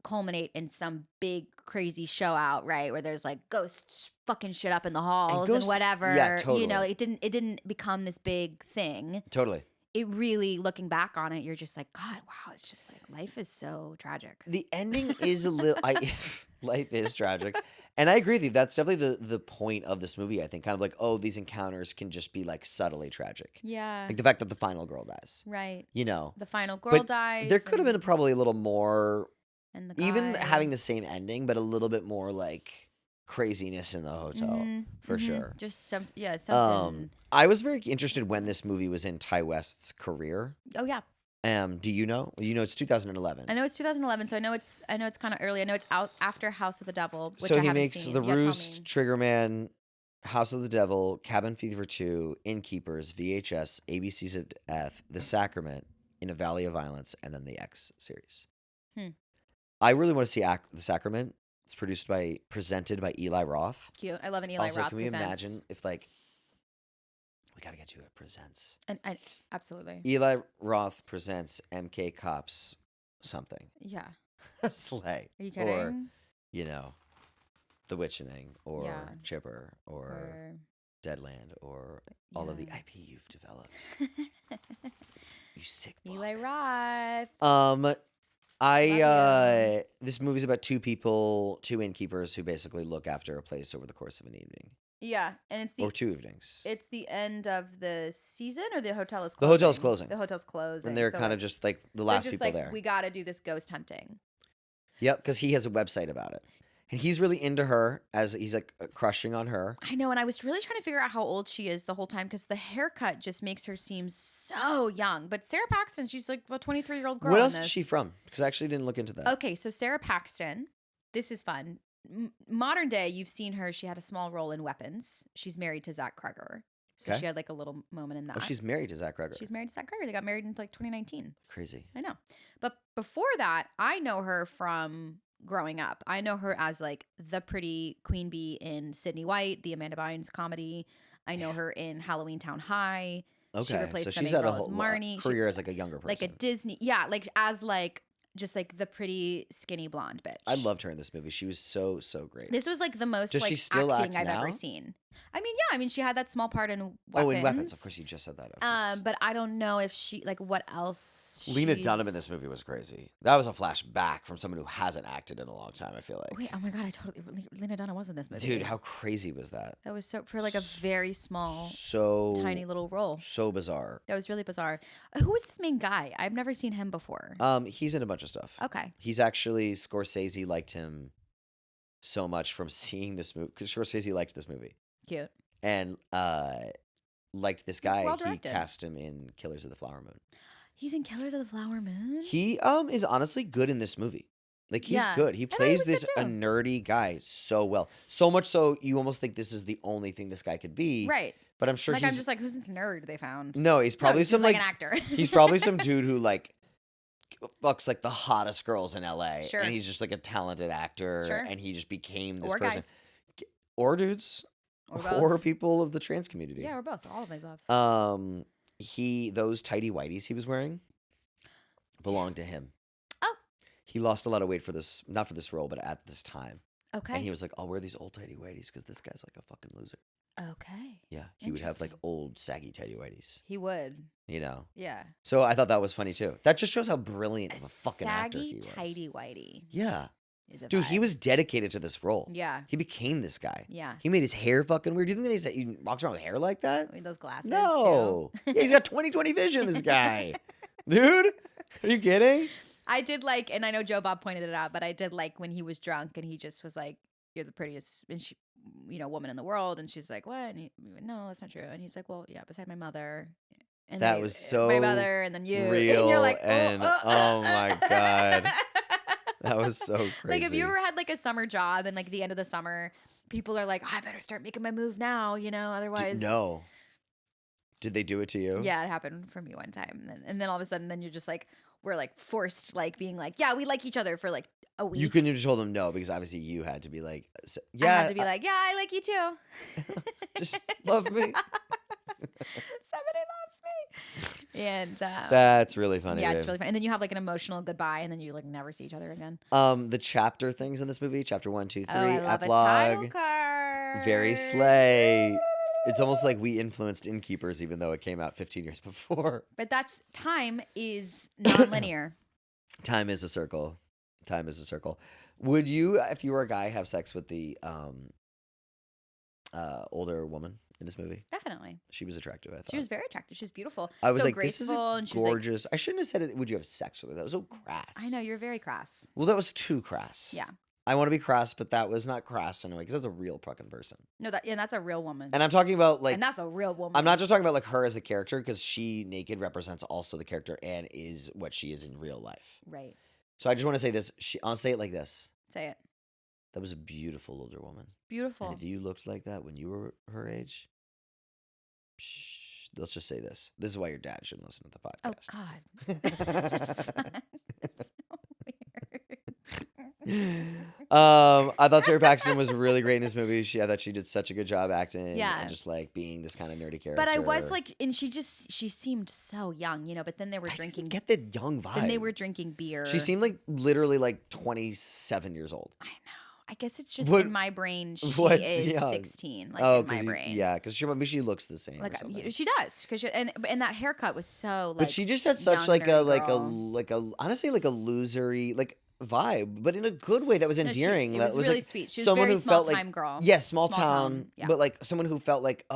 Speaker 2: culminate in some big crazy show out, right? Where there's like ghosts fucking shit up in the halls and
Speaker 1: ghosts-
Speaker 2: whatever.
Speaker 1: yeah, totally.
Speaker 2: It didn't become this big thing.
Speaker 1: Totally.
Speaker 2: It really, looking back on it, you're just like, God, wow, it's just like life is so tragic.
Speaker 1: The ending is a little life is tragic. And I agree with you. That's definitely the point of this movie, I think. Kind of like, oh, these encounters can just be like subtly tragic.
Speaker 2: Yeah.
Speaker 1: Like the fact that the final girl dies.
Speaker 2: Right.
Speaker 1: The
Speaker 2: final girl
Speaker 1: But
Speaker 2: dies.
Speaker 1: There could have been probably a little more,
Speaker 2: and the
Speaker 1: even
Speaker 2: guy-
Speaker 1: having the same ending, but a little bit more like craziness in the hotel,
Speaker 2: Mhm,
Speaker 1: for
Speaker 2: mhm.
Speaker 1: sure.
Speaker 2: Just something.
Speaker 1: I was very interested when this movie was in Ty West's career.
Speaker 2: Oh yeah.
Speaker 1: Do you know? It's 2011.
Speaker 2: I know it's 2011, so I know it's kind of early. I know it's out after House of the Devil, which
Speaker 1: So
Speaker 2: I
Speaker 1: he
Speaker 2: haven't
Speaker 1: makes
Speaker 2: seen.
Speaker 1: The
Speaker 2: Yeah, tell
Speaker 1: Roost,
Speaker 2: me.
Speaker 1: Triggerman, House of the Devil, Cabin Fever 2, Innkeepers, VHS, ABCs of Death, The Sacrament, In a Valley of Violence, and then the X series. I really want to see The Sacrament. It's presented by Eli Roth.
Speaker 2: Cute. I love an Eli
Speaker 1: Also,
Speaker 2: Roth
Speaker 1: can we
Speaker 2: presents.
Speaker 1: imagine if like we gotta get you a presents.
Speaker 2: And absolutely.
Speaker 1: Eli Roth presents MK Cops something.
Speaker 2: Yeah.
Speaker 1: Slay.
Speaker 2: Are you kidding?
Speaker 1: Or, The Witchening or
Speaker 2: Yeah.
Speaker 1: Chipper or Deadland or all of the
Speaker 2: Yeah.
Speaker 1: IP you've developed. You sick fuck.
Speaker 2: Eli Roth.
Speaker 1: This movie's about two innkeepers who basically look after a place over the course of an evening.
Speaker 2: Yeah, and it's
Speaker 1: Or 2 evenings.
Speaker 2: it's the end of the season, or the hotel is
Speaker 1: The
Speaker 2: closing?
Speaker 1: hotel's closing.
Speaker 2: The hotel's closing.
Speaker 1: And they're
Speaker 2: so
Speaker 1: kind of just like the last people there.
Speaker 2: We got to do this ghost hunting.
Speaker 1: Yep, because he has a website about it. And he's really into her as he's like crushing on her.
Speaker 2: I know, and I was really trying to figure out how old she is the whole time because the haircut just makes her seem so young. But Sara Paxton, she's like a 23-year-old girl.
Speaker 1: What else
Speaker 2: in
Speaker 1: is she
Speaker 2: this.
Speaker 1: from? Because I actually didn't look into that.
Speaker 2: Okay, so Sara Paxton, this is fun. Modern day, you've seen her. She had a small role in Weapons. She's married to Zach Cregger. So
Speaker 1: Okay.
Speaker 2: she had like a little moment in that.
Speaker 1: Oh, she's married to Zach Cregger.
Speaker 2: She's married to Zach Cregger. They got married in like 2019.
Speaker 1: Crazy.
Speaker 2: I know. But before that, I know her from growing up. I know her as like the pretty queen bee in Sydney White, the Amanda Bynes comedy. I know her in Halloween Town High. She
Speaker 1: Okay.
Speaker 2: replaced
Speaker 1: So
Speaker 2: the
Speaker 1: she's
Speaker 2: main
Speaker 1: had a
Speaker 2: girl as
Speaker 1: whole
Speaker 2: Marnie.
Speaker 1: career as like a younger person.
Speaker 2: Like a Disney, yeah, like as like just like the pretty skinny blonde bitch.
Speaker 1: I loved her in this movie. She was so great.
Speaker 2: This was like the most
Speaker 1: Does
Speaker 2: like
Speaker 1: she still
Speaker 2: acting
Speaker 1: act
Speaker 2: I've
Speaker 1: now?
Speaker 2: ever seen. I mean, yeah, I mean she had that small part in Weapons.
Speaker 1: Oh, in Weapons. Of course, you just said that. Oh, Jesus.
Speaker 2: But I don't know if she like what else.
Speaker 1: Lena
Speaker 2: she's-
Speaker 1: Dunham in this movie was crazy. That was a flashback from someone who hasn't acted in a long time, I feel like.
Speaker 2: Wait, oh my god, I totally Lena Dunham was in this movie.
Speaker 1: Dude, how crazy was that?
Speaker 2: That was so for like a very small,
Speaker 1: So
Speaker 2: tiny little role.
Speaker 1: So bizarre.
Speaker 2: That was really bizarre. Who was this main guy? I've never seen him before.
Speaker 1: He's in a bunch of stuff.
Speaker 2: Okay.
Speaker 1: He's actually Scorsese liked him so much from seeing this movie because Scorsese liked this movie
Speaker 2: Cute.
Speaker 1: and liked this guy.
Speaker 2: well
Speaker 1: He
Speaker 2: directed.
Speaker 1: cast him in Killers of the Flower Moon.
Speaker 2: He's in Killers of the Flower Moon.
Speaker 1: He is honestly good in this movie. Like he's
Speaker 2: Yeah.
Speaker 1: good. He
Speaker 2: I thought he
Speaker 1: plays
Speaker 2: was good
Speaker 1: this a
Speaker 2: too.
Speaker 1: nerdy guy so well. So much so you almost think this is the only thing this guy could be.
Speaker 2: Right.
Speaker 1: But I'm sure
Speaker 2: Like
Speaker 1: he's
Speaker 2: I'm just like, who's this nerd they found?
Speaker 1: no, he's probably
Speaker 2: he's
Speaker 1: some
Speaker 2: just
Speaker 1: like
Speaker 2: an actor.
Speaker 1: he's probably some dude who like fucks like the hottest girls in LA.
Speaker 2: Sure.
Speaker 1: And he's just like a talented actor.
Speaker 2: Sure.
Speaker 1: And he just became this
Speaker 2: or
Speaker 1: person.
Speaker 2: guys.
Speaker 1: Or dudes.
Speaker 2: Or
Speaker 1: Or
Speaker 2: both.
Speaker 1: people of the trans community.
Speaker 2: Yeah, or both. All of the above.
Speaker 1: Those tidy whities he was wearing belonged to him.
Speaker 2: Oh.
Speaker 1: He lost a lot of weight for this, not for this role, but at this time.
Speaker 2: Okay.
Speaker 1: And he was like, I'll wear these old tidy whities because this guy's like a fucking loser.
Speaker 2: Okay.
Speaker 1: Yeah. He would have like
Speaker 2: Interesting.
Speaker 1: old saggy tidy whities,
Speaker 2: He would.
Speaker 1: you know?
Speaker 2: Yeah.
Speaker 1: So I thought that was funny too. That just shows how brilliant
Speaker 2: A
Speaker 1: of a fucking actor he
Speaker 2: saggy,
Speaker 1: was.
Speaker 2: tidy whitey.
Speaker 1: Yeah.
Speaker 2: Is a
Speaker 1: Dude, he
Speaker 2: vibe.
Speaker 1: was dedicated to this role.
Speaker 2: Yeah.
Speaker 1: He became this guy.
Speaker 2: Yeah.
Speaker 1: He made his hair fucking weird. Do you think that he walks around with hair like that?
Speaker 2: With those glasses.
Speaker 1: No.
Speaker 2: Too.
Speaker 1: Yeah, he's got 20/20 vision, this guy. Dude, are you kidding?
Speaker 2: I did like, and I know Joe Bob pointed it out, but I did like when he was drunk and he just was like, "You're the prettiest, and she, woman in the world." And she's like, "What?" And he, "No, that's not true." And he's like, "Well, yeah, beside my mother." And
Speaker 1: That
Speaker 2: then
Speaker 1: was
Speaker 2: my
Speaker 1: so
Speaker 2: mother, and then you,
Speaker 1: real
Speaker 2: and you're like,
Speaker 1: and- oh my God. That was so crazy.
Speaker 2: Like if you ever had like a summer job and like the end of the summer, people are like, "I better start making my move now," otherwise.
Speaker 1: No. Did they do it to you?
Speaker 2: Yeah, it happened for me one time, and then all of a sudden, then you're just like, we're like forced, like being like, "Yeah, we like each other" for like a week.
Speaker 1: You couldn't have told them no because obviously you had to be like,
Speaker 2: I
Speaker 1: yeah,
Speaker 2: had to be like, "Yeah, I like you too."
Speaker 1: just love me.
Speaker 2: Somebody loves me. And
Speaker 1: That's really funny.
Speaker 2: yeah,
Speaker 1: babe.
Speaker 2: it's really fun. And then you have like an emotional goodbye, and then you like never see each other again.
Speaker 1: The chapter things in this movie, chapter 1, 2, 3,
Speaker 2: Oh, I love a
Speaker 1: epilogue,
Speaker 2: title card.
Speaker 1: very slay. It's almost like we influenced Innkeepers, even though it came out 15 years before.
Speaker 2: But that's time is non-linear.
Speaker 1: Time is a circle. Time is a circle. Would you, if you were a guy, have sex with the older woman in this movie?
Speaker 2: Definitely.
Speaker 1: She was attractive, I thought.
Speaker 2: She was very attractive. She was beautiful.
Speaker 1: I was
Speaker 2: so
Speaker 1: like, this is
Speaker 2: graceful,
Speaker 1: a
Speaker 2: and she was like,
Speaker 1: gorgeous. I shouldn't have said it. Would you have sex with her? That was so crass.
Speaker 2: I know you're very crass.
Speaker 1: Well, that was too crass.
Speaker 2: Yeah.
Speaker 1: I want to be crass, but that was not crass in a way because that's a real fucking person.
Speaker 2: No, that's a real woman.
Speaker 1: And I'm talking about like,
Speaker 2: and that's a real woman.
Speaker 1: I'm not just talking about like her as a character because she naked represents also the character and is what she is in real life.
Speaker 2: Right.
Speaker 1: So I just want to say this. I'll say it like this.
Speaker 2: Say it.
Speaker 1: That was a beautiful older woman.
Speaker 2: Beautiful.
Speaker 1: And if you looked like that when you were her age, let's just say this. This is why your dad shouldn't listen to the
Speaker 2: Oh
Speaker 1: podcast.
Speaker 2: God.
Speaker 1: I thought Sara Paxton was really great in this movie. I thought she did such a good job acting.
Speaker 2: Yeah.
Speaker 1: And just like being this kind of nerdy character.
Speaker 2: But I was like, and she seemed so young, But then they were
Speaker 1: I didn't
Speaker 2: drinking.
Speaker 1: get the young vibe.
Speaker 2: Then they were drinking beer.
Speaker 1: She seemed like literally like 27 years old.
Speaker 2: I know. I guess it's just
Speaker 1: What-
Speaker 2: in my brain. She
Speaker 1: what's
Speaker 2: is
Speaker 1: young?
Speaker 2: 16. Like in my brain.
Speaker 1: yeah, because she looks the same. or
Speaker 2: Like
Speaker 1: something.
Speaker 2: she does, because and that haircut was so. Like,
Speaker 1: But she just had such
Speaker 2: young,
Speaker 1: like a
Speaker 2: nerdy
Speaker 1: like
Speaker 2: girl.
Speaker 1: a honestly like a losery like vibe, but in a good way that was
Speaker 2: No,
Speaker 1: endearing.
Speaker 2: it
Speaker 1: that
Speaker 2: was really
Speaker 1: like
Speaker 2: sweet. She was
Speaker 1: someone
Speaker 2: very
Speaker 1: who felt
Speaker 2: small
Speaker 1: like
Speaker 2: time girl.
Speaker 1: yes, small
Speaker 2: Small
Speaker 1: town,
Speaker 2: town, yeah.
Speaker 1: but like someone who felt like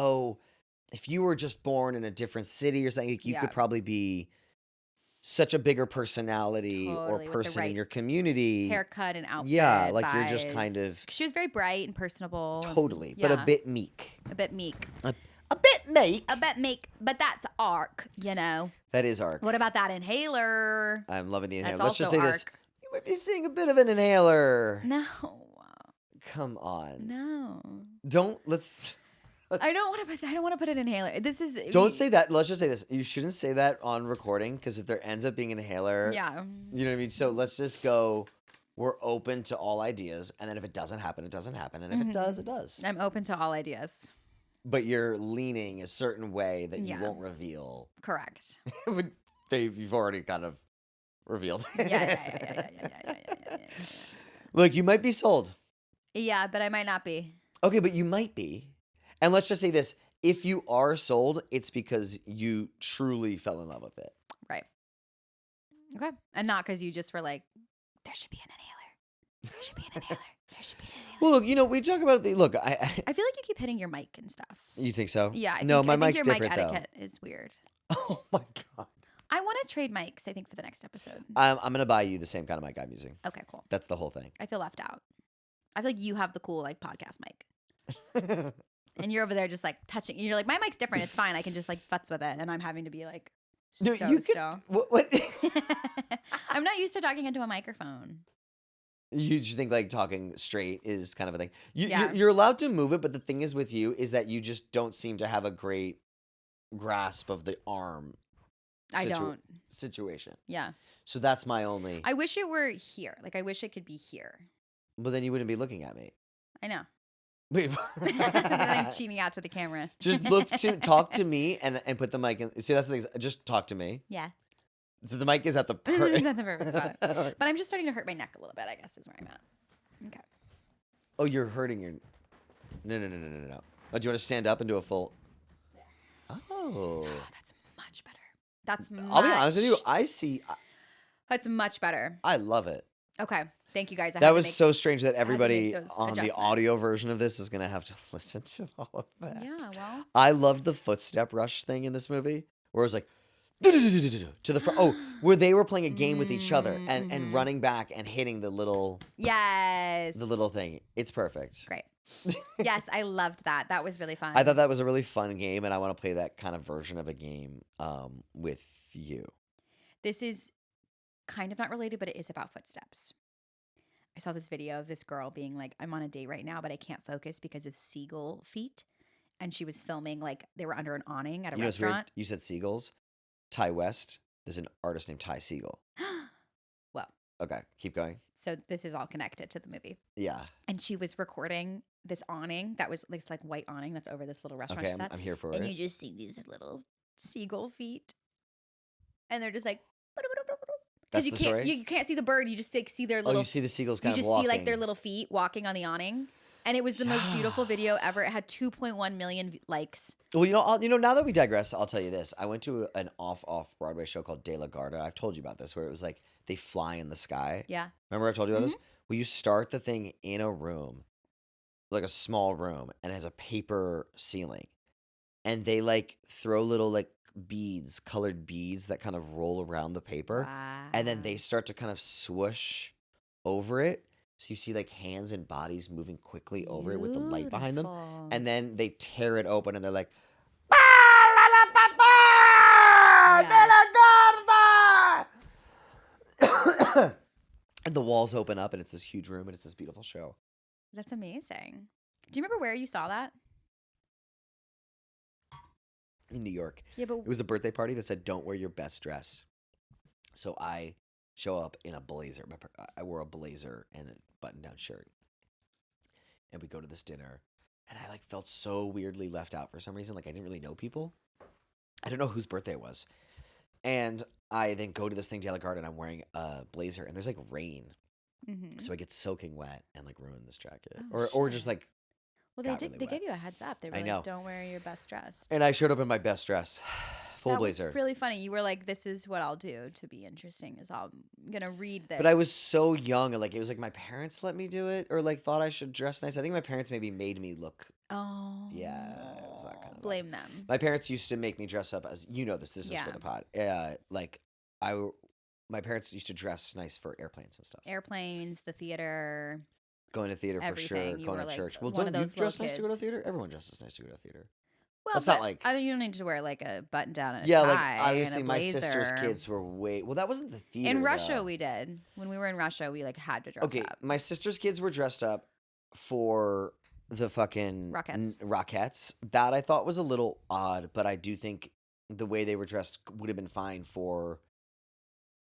Speaker 1: if you were just born in a different city or something, like, you
Speaker 2: Yeah.
Speaker 1: could probably be such a bigger personality or
Speaker 2: Totally, with the
Speaker 1: person in
Speaker 2: right
Speaker 1: your community.
Speaker 2: haircut and outfit.
Speaker 1: Yeah, like you're just kind
Speaker 2: vibes.
Speaker 1: of
Speaker 2: She was very bright and personable.
Speaker 1: totally,
Speaker 2: And,
Speaker 1: but a
Speaker 2: yeah,
Speaker 1: bit meek.
Speaker 2: a bit meek.
Speaker 1: A bit meek.
Speaker 2: A bit meek, but that's arc,
Speaker 1: That is arc.
Speaker 2: What about that inhaler?
Speaker 1: I'm loving the inhaler.
Speaker 2: That's
Speaker 1: Let's just
Speaker 2: also
Speaker 1: say this.
Speaker 2: arc.
Speaker 1: You might be seeing a bit of an inhaler.
Speaker 2: No.
Speaker 1: Come on.
Speaker 2: No.
Speaker 1: Let's
Speaker 2: I don't want to put an inhaler. This is
Speaker 1: don't say that. Let's just say this. You shouldn't say that on recording because if there ends up being an inhaler,
Speaker 2: Yeah.
Speaker 1: you know what I mean? So let's just go, we're open to all ideas. And then if it doesn't happen, it doesn't happen. And if it does, it does.
Speaker 2: I'm open to all ideas.
Speaker 1: But you're leaning a certain way that you
Speaker 2: Yeah.
Speaker 1: won't reveal.
Speaker 2: Correct.
Speaker 1: You've already kind of revealed.
Speaker 2: Yeah.
Speaker 1: Look, you might be sold.
Speaker 2: Yeah, but I might not be.
Speaker 1: Okay, but you might be. And let's just say this. If you are sold, it's because you truly fell in love with it.
Speaker 2: Right. Okay. And not because you just were like, there should be an inhaler. There should be an inhaler. There should be an inhaler.
Speaker 1: Well, look, we talk about look,
Speaker 2: I feel like you keep hitting your mic and stuff.
Speaker 1: You think so?
Speaker 2: Yeah. I
Speaker 1: No,
Speaker 2: think,
Speaker 1: my
Speaker 2: I think
Speaker 1: mic's
Speaker 2: your
Speaker 1: different
Speaker 2: mic
Speaker 1: though.
Speaker 2: etiquette is weird.
Speaker 1: Oh my God.
Speaker 2: I want to trade mics, I think, for the next episode.
Speaker 1: I'm going to buy you the same kind of mic I'm using.
Speaker 2: Okay, cool.
Speaker 1: That's the whole thing.
Speaker 2: I feel left out. I feel like you have the cool like podcast mic. And you're over there just like touching. You're like, my mic's different. It's fine. I can just like futz with it. And I'm having to be like
Speaker 1: No,
Speaker 2: so
Speaker 1: you could,
Speaker 2: still.
Speaker 1: what?
Speaker 2: I'm not used to talking into a microphone.
Speaker 1: You just think like talking straight is kind of a thing.
Speaker 2: Yeah.
Speaker 1: You're allowed to move it, but the thing is with you is that you just don't seem to have a great grasp of the arm
Speaker 2: I don't.
Speaker 1: situation.
Speaker 2: Yeah.
Speaker 1: So that's my only.
Speaker 2: I wish it were here. Like, I wish it could be here.
Speaker 1: But then you wouldn't be looking at me.
Speaker 2: I know.
Speaker 1: Wait.
Speaker 2: I'm cheating out to the camera.
Speaker 1: Just talk to me and put the mic in. See, that's the thing. Just talk to me.
Speaker 2: Yeah.
Speaker 1: So the mic is at the
Speaker 2: It's not the perfect spot. But I'm just starting to hurt my neck a little bit, I guess, is where I'm at. Okay.
Speaker 1: Oh, you're hurting your. No. Oh, do you want to stand up and do a full? Oh.
Speaker 2: That's much better. That's much.
Speaker 1: I'll be honest with you. I see.
Speaker 2: That's much better.
Speaker 1: I love it.
Speaker 2: Okay. Thank you guys.
Speaker 1: That was so strange that everybody
Speaker 2: those
Speaker 1: on the audio version of this is going to have to listen to all of that.
Speaker 2: Yeah, well.
Speaker 1: I loved the footstep rush thing in this movie where it was like to the front. Oh, where they were playing a game with each other and running back and hitting the little
Speaker 2: Yes.
Speaker 1: thing. It's perfect.
Speaker 2: Great. Yes, I loved that. That was really fun.
Speaker 1: I thought that was a really fun game, and I want to play that kind of version of a game with you.
Speaker 2: This is kind of not related, but it is about footsteps. I saw this video of this girl being like, I'm on a date right now, but I can't focus because of seagull feet. And she was filming, like, they were under an awning at a
Speaker 1: You know what's weird?
Speaker 2: restaurant.
Speaker 1: You said seagulls. Ty West, there's an artist named Ty Siegel.
Speaker 2: Well,
Speaker 1: Okay, keep going.
Speaker 2: so this is all connected to the movie.
Speaker 1: Yeah.
Speaker 2: And she was recording this awning that was this like white awning that's over this little restaurant
Speaker 1: Okay,
Speaker 2: she's at.
Speaker 1: I'm here for
Speaker 2: And
Speaker 1: it.
Speaker 2: you just see these little seagull feet. And they're just like,
Speaker 1: That's
Speaker 2: because
Speaker 1: the story?
Speaker 2: you can't see the bird, you just like, see their
Speaker 1: Oh,
Speaker 2: little
Speaker 1: you see the seagulls
Speaker 2: you
Speaker 1: kind of
Speaker 2: just
Speaker 1: walking.
Speaker 2: see like their little feet walking on the awning. And it was the most beautiful video ever. It had 2.1 million likes.
Speaker 1: Well, now that we digress, I'll tell you this. I went to an off Broadway show called De La Garda. I've told you about this, where it was like they fly in the sky.
Speaker 2: Yeah.
Speaker 1: Remember I've told you about this?
Speaker 2: Mm-hmm.
Speaker 1: Well, you start the thing in a room, like a small room, and it has a paper ceiling. And they like throw little like beads, colored beads that kind of roll around the paper.
Speaker 2: Wow.
Speaker 1: And then they start to kind of swoosh over it. So you see like hands and bodies moving quickly over it with the light behind them.
Speaker 2: Beautiful.
Speaker 1: And then they tear it open and they're like, and the walls open up and it's this huge room and it's this beautiful show.
Speaker 2: That's amazing. Do you remember where you saw that?
Speaker 1: In New York.
Speaker 2: Yeah, but
Speaker 1: It was a birthday party that said, "Don't wear your best dress." So I show up in a blazer. I wore a blazer and a button-down shirt. And we go to this dinner. And I like felt so weirdly left out for some reason. Like I didn't really know people. I don't know whose birthday it was. And I then go to this thing, De La Garden, and I'm wearing a blazer. And there's like rain.
Speaker 2: Mhm.
Speaker 1: So I get soaking wet and like ruin this jacket.
Speaker 2: Oh,
Speaker 1: or just
Speaker 2: shit.
Speaker 1: like,
Speaker 2: Well,
Speaker 1: got
Speaker 2: they
Speaker 1: really
Speaker 2: gave
Speaker 1: wet.
Speaker 2: you a heads up. They were
Speaker 1: I
Speaker 2: like,
Speaker 1: know.
Speaker 2: "Don't wear your best dress."
Speaker 1: and I showed up in my best dress. Full
Speaker 2: That
Speaker 1: blazer.
Speaker 2: was really funny. You were like, "This is what I'll do to be interesting. Is I'm gonna read this."
Speaker 1: But I was so young, and like it was like my parents let me do it, or like thought I should dress nice. I think my parents maybe made me look.
Speaker 2: Oh.
Speaker 1: Yeah, it was that kind of
Speaker 2: Blame them.
Speaker 1: My parents used to make me dress up as this. This is
Speaker 2: Yeah.
Speaker 1: for the pod. Like my parents used to dress nice for airplanes and stuff.
Speaker 2: Airplanes, the theater,
Speaker 1: Going to theater for sure.
Speaker 2: everything. You
Speaker 1: Going
Speaker 2: were
Speaker 1: to
Speaker 2: like
Speaker 1: church. Well,
Speaker 2: one
Speaker 1: don't
Speaker 2: of
Speaker 1: you
Speaker 2: those
Speaker 1: dress
Speaker 2: little
Speaker 1: nice to go to
Speaker 2: kids.
Speaker 1: theater? Everyone dresses nice to go to theater.
Speaker 2: Well,
Speaker 1: That's
Speaker 2: but
Speaker 1: not like
Speaker 2: I mean, you don't need to wear like a button down and a
Speaker 1: yeah,
Speaker 2: tie
Speaker 1: like obviously
Speaker 2: and a
Speaker 1: my
Speaker 2: blazer.
Speaker 1: sister's kids were way well. That wasn't the theater.
Speaker 2: In Russia,
Speaker 1: though.
Speaker 2: we did. When we were in Russia, we like had to dress
Speaker 1: Okay,
Speaker 2: up.
Speaker 1: my sister's kids were dressed up for the fucking
Speaker 2: Rockettes.
Speaker 1: Rockettes. That I thought was a little odd, but I do think the way they were dressed would have been fine for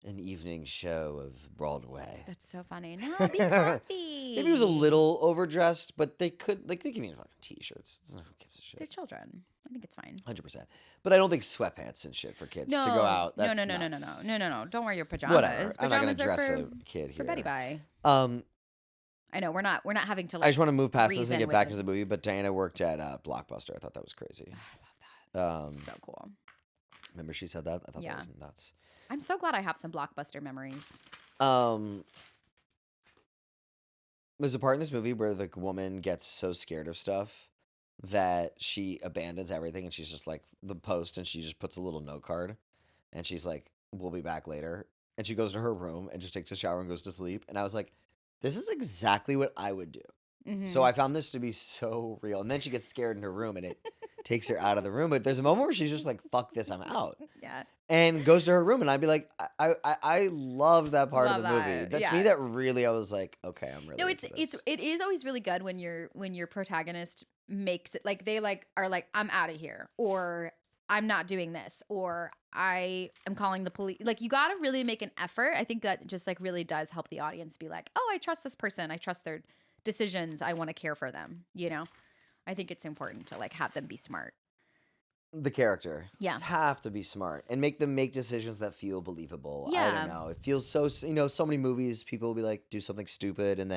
Speaker 1: an evening show of Broadway.
Speaker 2: That's so funny. No, be comfy.
Speaker 1: Maybe it was a little overdressed, but they could they give me fucking t-shirts. Who gives a shit?
Speaker 2: They're children. I think it's fine.
Speaker 1: 100%. But I don't think sweatpants and shit for kids to go out. That's
Speaker 2: no. Don't wear your pajamas.
Speaker 1: Whatever. I'm not gonna
Speaker 2: Pajamas are
Speaker 1: dress
Speaker 2: for
Speaker 1: a kid here.
Speaker 2: Betty Bye.
Speaker 1: I
Speaker 2: know we're not having to
Speaker 1: I
Speaker 2: like.
Speaker 1: just want to move past this
Speaker 2: reason
Speaker 1: and get
Speaker 2: with
Speaker 1: back
Speaker 2: it.
Speaker 1: to the movie. But Diana worked at Blockbuster. I thought that was crazy.
Speaker 2: I love that. So cool.
Speaker 1: Remember she said that? I thought
Speaker 2: Yeah.
Speaker 1: that was nuts.
Speaker 2: I'm so glad I have some Blockbuster memories.
Speaker 1: There's a part in this movie where the woman gets so scared of stuff that she abandons everything and she's just like the post and she just puts a little note card and she's like, we'll be back later. And she goes to her room and just takes a shower and goes to sleep. And I was like, this is exactly what I would do.
Speaker 2: Mm-hmm.
Speaker 1: So I found this to be so real. And then she gets scared in her room and it takes her out of the room. But there's a moment where she's just like, fuck this, I'm out.
Speaker 2: Yeah.
Speaker 1: And goes to her room and I'd be like, I love that part of the movie.
Speaker 2: that.
Speaker 1: That's
Speaker 2: Yeah.
Speaker 1: me that really I was like, okay, I'm really
Speaker 2: No,
Speaker 1: into this.
Speaker 2: it is always really good when your protagonist makes it like they like are like, I'm out of here, or I'm not doing this, or I am calling the police. Like you got to really make an effort. I think that just like really does help the audience be like, oh, I trust this person. I trust their decisions. I want to care for them. You know, I think it's important to like have them be smart.
Speaker 1: The character.
Speaker 2: Yeah.
Speaker 1: Have to be smart and make them make decisions that feel believable. I
Speaker 2: Yeah.
Speaker 1: don't know. It feels so, so many movies, people will be like, do something stupid and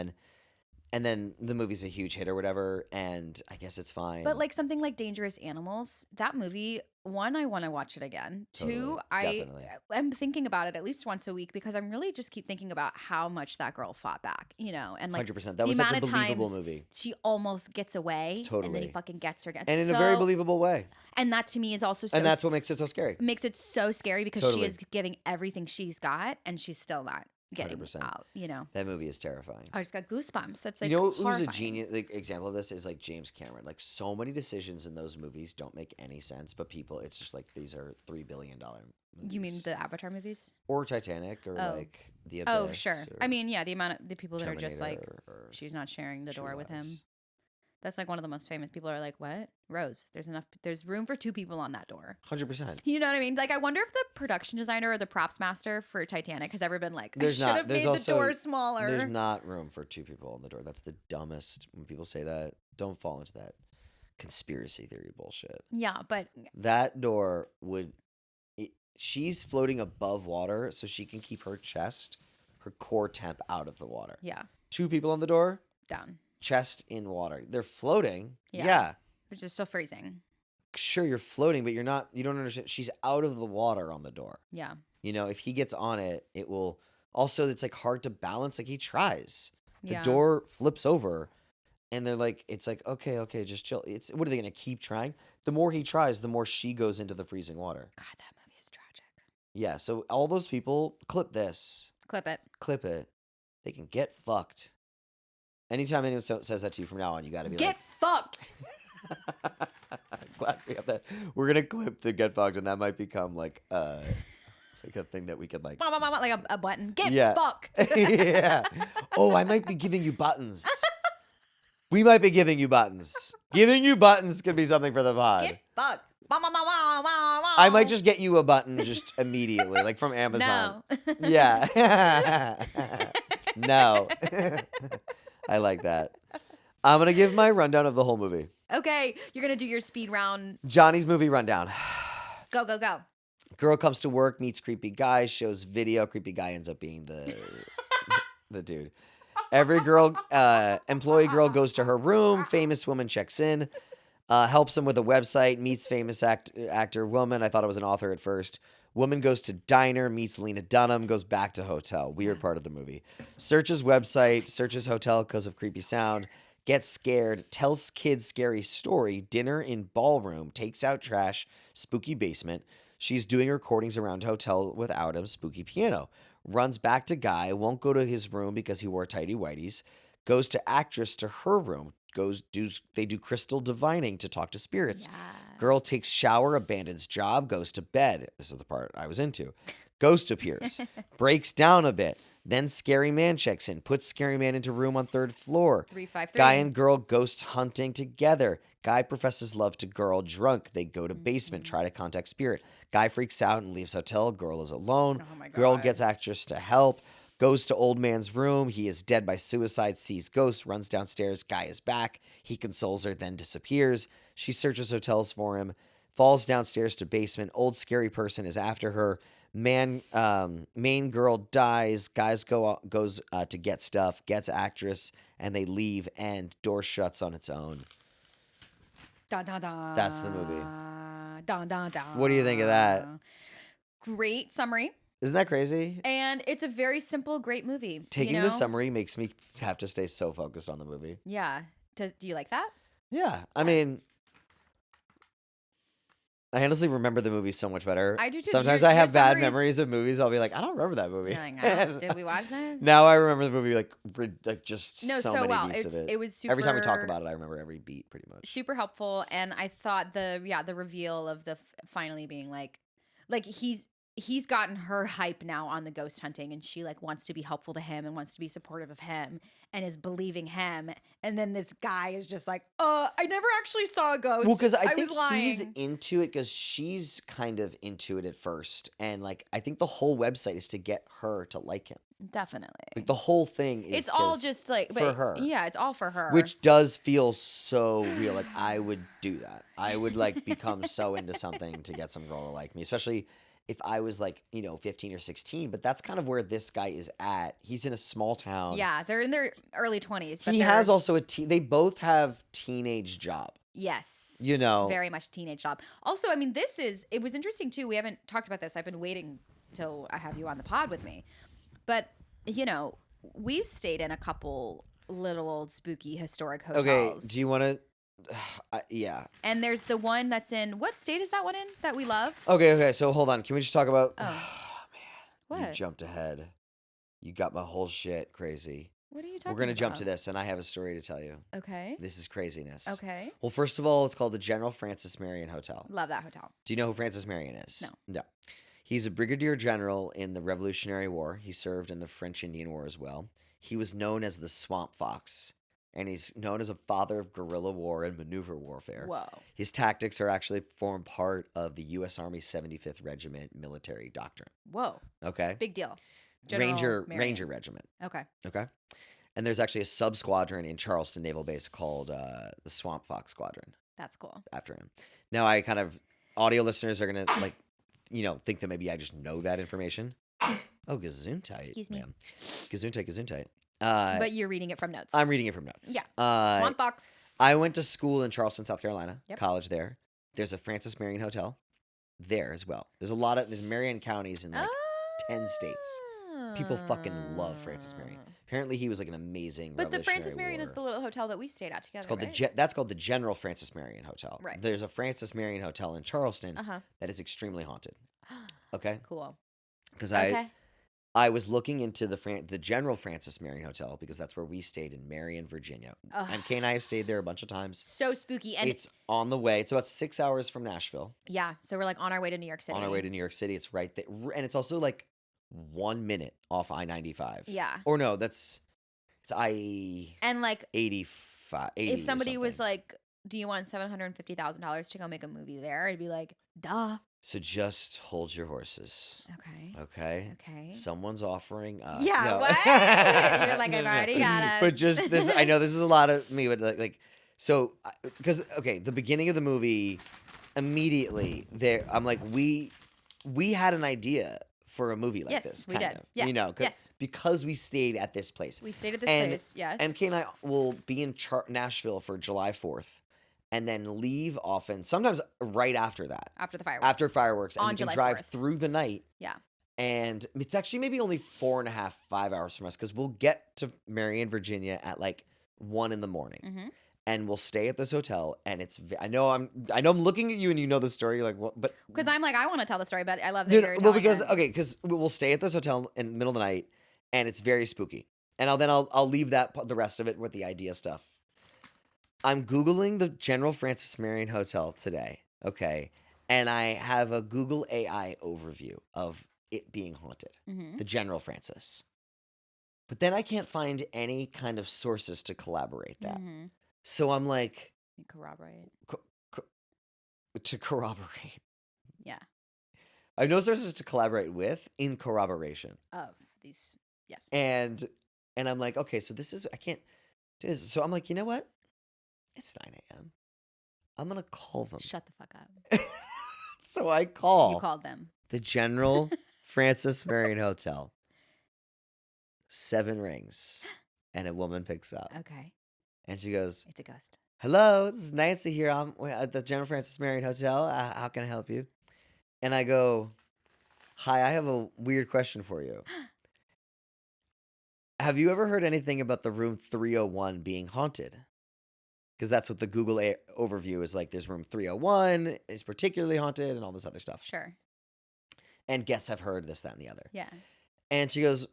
Speaker 1: then the movie's a huge hit or whatever, and I guess it's fine.
Speaker 2: But like something like Dangerous Animals, that movie, one, I want to watch it again.
Speaker 1: Totally,
Speaker 2: Two,
Speaker 1: definitely.
Speaker 2: I'm thinking about it at least once a week because I'm really just keep thinking about how much that girl fought back, you know, and like
Speaker 1: 100%. That
Speaker 2: the
Speaker 1: was such a
Speaker 2: amount of
Speaker 1: believable
Speaker 2: times
Speaker 1: movie.
Speaker 2: she almost gets away, and then
Speaker 1: Totally.
Speaker 2: he fucking gets her again.
Speaker 1: And in a very believable way.
Speaker 2: And that to me is also so
Speaker 1: And that's what makes it so scary.
Speaker 2: makes it so scary because
Speaker 1: Totally.
Speaker 2: she is giving everything she's got, and she's still not getting
Speaker 1: 100%.
Speaker 2: out. You know,
Speaker 1: That movie is terrifying.
Speaker 2: I just got goosebumps. That's like
Speaker 1: You know who's a
Speaker 2: horrifying.
Speaker 1: genius example of this is like James Cameron. Like so many decisions in those movies don't make any sense, but people, it's just like these are $3 billion movies.
Speaker 2: You mean the Avatar movies?
Speaker 1: Or Titanic or
Speaker 2: Oh.
Speaker 1: like The Abyss.
Speaker 2: Oh, sure.
Speaker 1: or
Speaker 2: I mean, yeah, the amount of the people that are just like,
Speaker 1: Terminator or
Speaker 2: she's not sharing the
Speaker 1: True
Speaker 2: door with him.
Speaker 1: Lies.
Speaker 2: That's like one of the most famous. People are like, what? Rose, there's room for two people on that door.
Speaker 1: 100%.
Speaker 2: You know what I mean? Like, I wonder if the production designer or the props master for Titanic has ever been like, I
Speaker 1: There's
Speaker 2: should
Speaker 1: not.
Speaker 2: have
Speaker 1: There's
Speaker 2: made
Speaker 1: also-
Speaker 2: the door smaller.
Speaker 1: There's not room for two people on the door. That's the dumbest. When people say that, don't fall into that conspiracy theory bullshit.
Speaker 2: Yeah, but
Speaker 1: That door would. She's floating above water, so she can keep her chest, her core temp out of the water.
Speaker 2: yeah,
Speaker 1: Two people on the door,
Speaker 2: down.
Speaker 1: chest in water. They're floating.
Speaker 2: Yeah.
Speaker 1: Yeah.
Speaker 2: Which is still freezing.
Speaker 1: Sure, you're floating, but you're not. You don't understand. She's out of the water on the door.
Speaker 2: Yeah.
Speaker 1: You know, if he gets on it, it will. Also, it's like hard to balance. Like he tries. The
Speaker 2: Yeah.
Speaker 1: door flips over, and they're like, it's like, okay, just chill. It's what are they gonna keep trying? The more he tries, the more she goes into the freezing water.
Speaker 2: God, that movie is tragic.
Speaker 1: Yeah. So all those people, clip this,
Speaker 2: Clip it.
Speaker 1: clip it. They can get fucked. Anytime anyone says that to you from now on, you got to be
Speaker 2: Get fucked.
Speaker 1: like, glad we have that. We're gonna clip the get fucked, and that might become like a thing that we could like.
Speaker 2: Like a button. Get
Speaker 1: Yeah.
Speaker 2: fucked.
Speaker 1: Yeah. Oh, I might be giving you buttons. We might be giving you buttons. Giving you buttons could be something for the pod.
Speaker 2: Get fucked.
Speaker 1: I might just get you a button just immediately, like from Amazon.
Speaker 2: No.
Speaker 1: Yeah. No. I like that. I'm going to give my rundown of the whole movie.
Speaker 2: Okay, you're gonna do your speed round.
Speaker 1: Johnny's movie rundown.
Speaker 2: Go, go, go.
Speaker 1: Girl comes to work, meets creepy guy, shows video. Creepy guy ends up being the dude. Every employee girl goes to her room. Famous woman checks in, helps him with a website, meets famous actor woman. I thought it was an author at first. Woman goes to diner, meets Lena Dunham, goes back to hotel. Weird part of the movie. Searches website, searches hotel because of creepy sound. Gets scared, tells kids scary story, dinner in ballroom, takes out trash, spooky basement. She's doing recordings around hotel without him, spooky piano. Runs back to Guy, won't go to his room because he wore tighty whities. Goes to actress to her room. They do crystal divining to talk to spirits.
Speaker 2: Yeah.
Speaker 1: Girl takes shower, abandons job, goes to bed. This is the part I was into. Ghost appears, breaks down a bit. Then Scary Man checks in, puts Scary Man into room on 3rd floor.
Speaker 2: 353.
Speaker 1: Guy and girl ghost hunting together. Guy professes love to girl drunk. They go to basement, try to contact spirit. Guy freaks out and leaves hotel. Girl is alone.
Speaker 2: Oh my
Speaker 1: Girl
Speaker 2: God.
Speaker 1: gets actress to help. Goes to old man's room. He is dead by suicide. Sees ghost. Runs downstairs. Guy is back. He consoles her, then disappears. She searches hotels for him. Falls downstairs to basement. Old scary person is after her. Main girl dies. Guys goes to get stuff. Gets actress, and they leave. And door shuts on its own.
Speaker 2: Dun, dun, dun.
Speaker 1: That's the movie.
Speaker 2: Dun, dun, dun.
Speaker 1: What do you think of that?
Speaker 2: Great summary.
Speaker 1: Isn't that crazy?
Speaker 2: And it's a very simple, great movie.
Speaker 1: Taking the summary makes me have to stay so focused on the movie.
Speaker 2: Yeah. Do you like that?
Speaker 1: Yeah. I mean, I honestly remember the movie so much better.
Speaker 2: I do too.
Speaker 1: Sometimes I have bad memories of movies. I'll be like, I don't remember that movie.
Speaker 2: You're like, "Oh, did we watch that?"
Speaker 1: Now I remember the movie like just
Speaker 2: No,
Speaker 1: so
Speaker 2: so
Speaker 1: many
Speaker 2: well.
Speaker 1: beats of it.
Speaker 2: It was super.
Speaker 1: Every time we talk about it, I remember every beat pretty much.
Speaker 2: Super helpful, and I thought the reveal of the finally being like he's gotten her hype now on the ghost hunting, and she like wants to be helpful to him and wants to be supportive of him and is believing him, and then this guy is just like, I never actually saw a ghost.
Speaker 1: Well, because I think
Speaker 2: was lying.
Speaker 1: he's into it because she's kind of into it at first, and like I think the whole website is to get her to like him.
Speaker 2: Definitely.
Speaker 1: Like the whole thing is
Speaker 2: It's all just like
Speaker 1: for her.
Speaker 2: Yeah, it's all for her.
Speaker 1: Which does feel so real. Like I would do that. I would like become so into something to get some girl to like me, especially if I was like, 15 or 16. But that's kind of where this guy is at. He's in a small town.
Speaker 2: Yeah, they're in their early 20s. But
Speaker 1: He has also they both have teenage job.
Speaker 2: Yes.
Speaker 1: Very
Speaker 2: much teenage job. Also, I mean, it was interesting too. We haven't talked about this. I've been waiting till I have you on the pod with me. But, we've stayed in a couple little old spooky historic hotels.
Speaker 1: Okay, do you want to... yeah.
Speaker 2: And there's the one that's in... What state is that one in that we love?
Speaker 1: Okay, so hold on. Can we just talk about...
Speaker 2: Oh,
Speaker 1: man.
Speaker 2: what?
Speaker 1: You jumped ahead. You got my whole shit crazy.
Speaker 2: What are you talking about?
Speaker 1: We're going to jump to this, and I have a story to tell you.
Speaker 2: Okay.
Speaker 1: This is craziness.
Speaker 2: Okay.
Speaker 1: Well, first of all, it's called the General Francis Marion Hotel.
Speaker 2: Love that hotel.
Speaker 1: Do you know who Francis Marion is?
Speaker 2: No.
Speaker 1: He's a brigadier general in the Revolutionary War. He served in the French Indian War as well. He was known as the Swamp Fox, and he's known as a father of guerrilla war and maneuver warfare.
Speaker 2: Whoa.
Speaker 1: His tactics are actually form part of the U.S. Army 75th Regiment military doctrine.
Speaker 2: Whoa.
Speaker 1: Okay?
Speaker 2: Big deal.
Speaker 1: Ranger
Speaker 2: Marion.
Speaker 1: Regiment.
Speaker 2: Okay.
Speaker 1: Okay? And there's actually a sub-squadron in Charleston Naval Base called the Swamp Fox Squadron
Speaker 2: That's cool.
Speaker 1: after him. Now, audio listeners are going to, think that maybe I just know that information. Oh, gesundheit.
Speaker 2: Excuse me.
Speaker 1: Ma'am. Gesundheit.
Speaker 2: But you're reading it from notes.
Speaker 1: I'm reading it from notes.
Speaker 2: Yeah. Swamp Fox.
Speaker 1: I went to school in Charleston, South Carolina.
Speaker 2: Yep.
Speaker 1: College there. There's a Francis Marion Hotel there as well. There's Marion counties in 10 states. People fucking love Francis Marion. Apparently, he was like an amazing.
Speaker 2: But the Francis
Speaker 1: Revolutionary
Speaker 2: Marion
Speaker 1: War.
Speaker 2: is the little hotel that we stayed at together.
Speaker 1: It's called
Speaker 2: right?
Speaker 1: that's called the General Francis Marion Hotel.
Speaker 2: Right.
Speaker 1: There's a Francis Marion Hotel in Charleston
Speaker 2: Uh-huh.
Speaker 1: that is extremely haunted. Okay.
Speaker 2: Cool.
Speaker 1: Because
Speaker 2: Okay.
Speaker 1: I was looking into the General Francis Marion Hotel because that's where we stayed in Marion, Virginia.
Speaker 2: Ugh.
Speaker 1: MK and I have stayed there a bunch of times.
Speaker 2: So spooky. And
Speaker 1: It's on the way. It's about 6 hours from Nashville.
Speaker 2: yeah, so we're like on our way to New York City.
Speaker 1: On our way to New York City. It's right there. And it's also like 1 minute off I-95.
Speaker 2: Yeah.
Speaker 1: Or no, it's I-85.
Speaker 2: And like
Speaker 1: 80
Speaker 2: if somebody
Speaker 1: or
Speaker 2: was
Speaker 1: something.
Speaker 2: like, "Do you want $750,000 to go make a movie there?" I'd be like, "Duh."
Speaker 1: So just hold your horses.
Speaker 2: Okay.
Speaker 1: Okay?
Speaker 2: Okay.
Speaker 1: Someone's offering
Speaker 2: Yeah,
Speaker 1: no.
Speaker 2: what? You're like, "I've already got us."
Speaker 1: But just this, I know this is a lot of me, but so, because, okay, the beginning of the movie, immediately, I'm like, we had an idea for a movie like
Speaker 2: Yes,
Speaker 1: this.
Speaker 2: we
Speaker 1: kind
Speaker 2: did.
Speaker 1: of,
Speaker 2: Yeah. Yes.
Speaker 1: Because we stayed at this place.
Speaker 2: We stayed at this
Speaker 1: And
Speaker 2: place. Yes.
Speaker 1: MK and I will be in Nashville for July 4th and then leave often, sometimes right after that.
Speaker 2: After the fireworks.
Speaker 1: After fireworks. And
Speaker 2: On
Speaker 1: we can
Speaker 2: July
Speaker 1: drive
Speaker 2: 4th.
Speaker 1: through the night.
Speaker 2: Yeah.
Speaker 1: And it's actually maybe only 4.5, 5 hours from us because we'll get to Marion, Virginia at like 1 in the morning.
Speaker 2: Mm-hmm.
Speaker 1: and we'll stay at this hotel, and I know I'm looking at you, and you know the story. You're like, what? But
Speaker 2: Because I'm like, I want to tell the story, but I love that
Speaker 1: no,
Speaker 2: you're
Speaker 1: well,
Speaker 2: telling it.
Speaker 1: because we'll stay at this hotel in the middle of the night, and it's very spooky. And I'll leave the rest of it with the idea stuff. I'm Googling the General Francis Marion Hotel today, okay? And I have a Google AI overview of it being haunted, the General Francis. But then I can't find any kind of sources to corroborate that. So I'm like,
Speaker 2: You corroborate.
Speaker 1: to corroborate.
Speaker 2: Yeah.
Speaker 1: I have no sources to collaborate with in corroboration.
Speaker 2: Of these, yes.
Speaker 1: And I'm like, okay, so I can't do this. So I'm like, you know what? It's 9 a.m. I'm going to call them.
Speaker 2: Shut the fuck up.
Speaker 1: So I call.
Speaker 2: You called them.
Speaker 1: The General Francis Marion Hotel. 7 rings. And a woman picks up.
Speaker 2: Okay.
Speaker 1: And she goes,
Speaker 2: It's a ghost.
Speaker 1: hello, this is Nancy here. I'm at the General Francis Marion Hotel. How can I help you? And I go, hi, I have a weird question for you. Have you ever heard anything about the room 301 being haunted? Because that's what the Google overview is like. There's room 301 is particularly haunted and all this other stuff.
Speaker 2: Sure.
Speaker 1: And guests have heard this, that, and the other.
Speaker 2: Yeah.
Speaker 1: And she goes,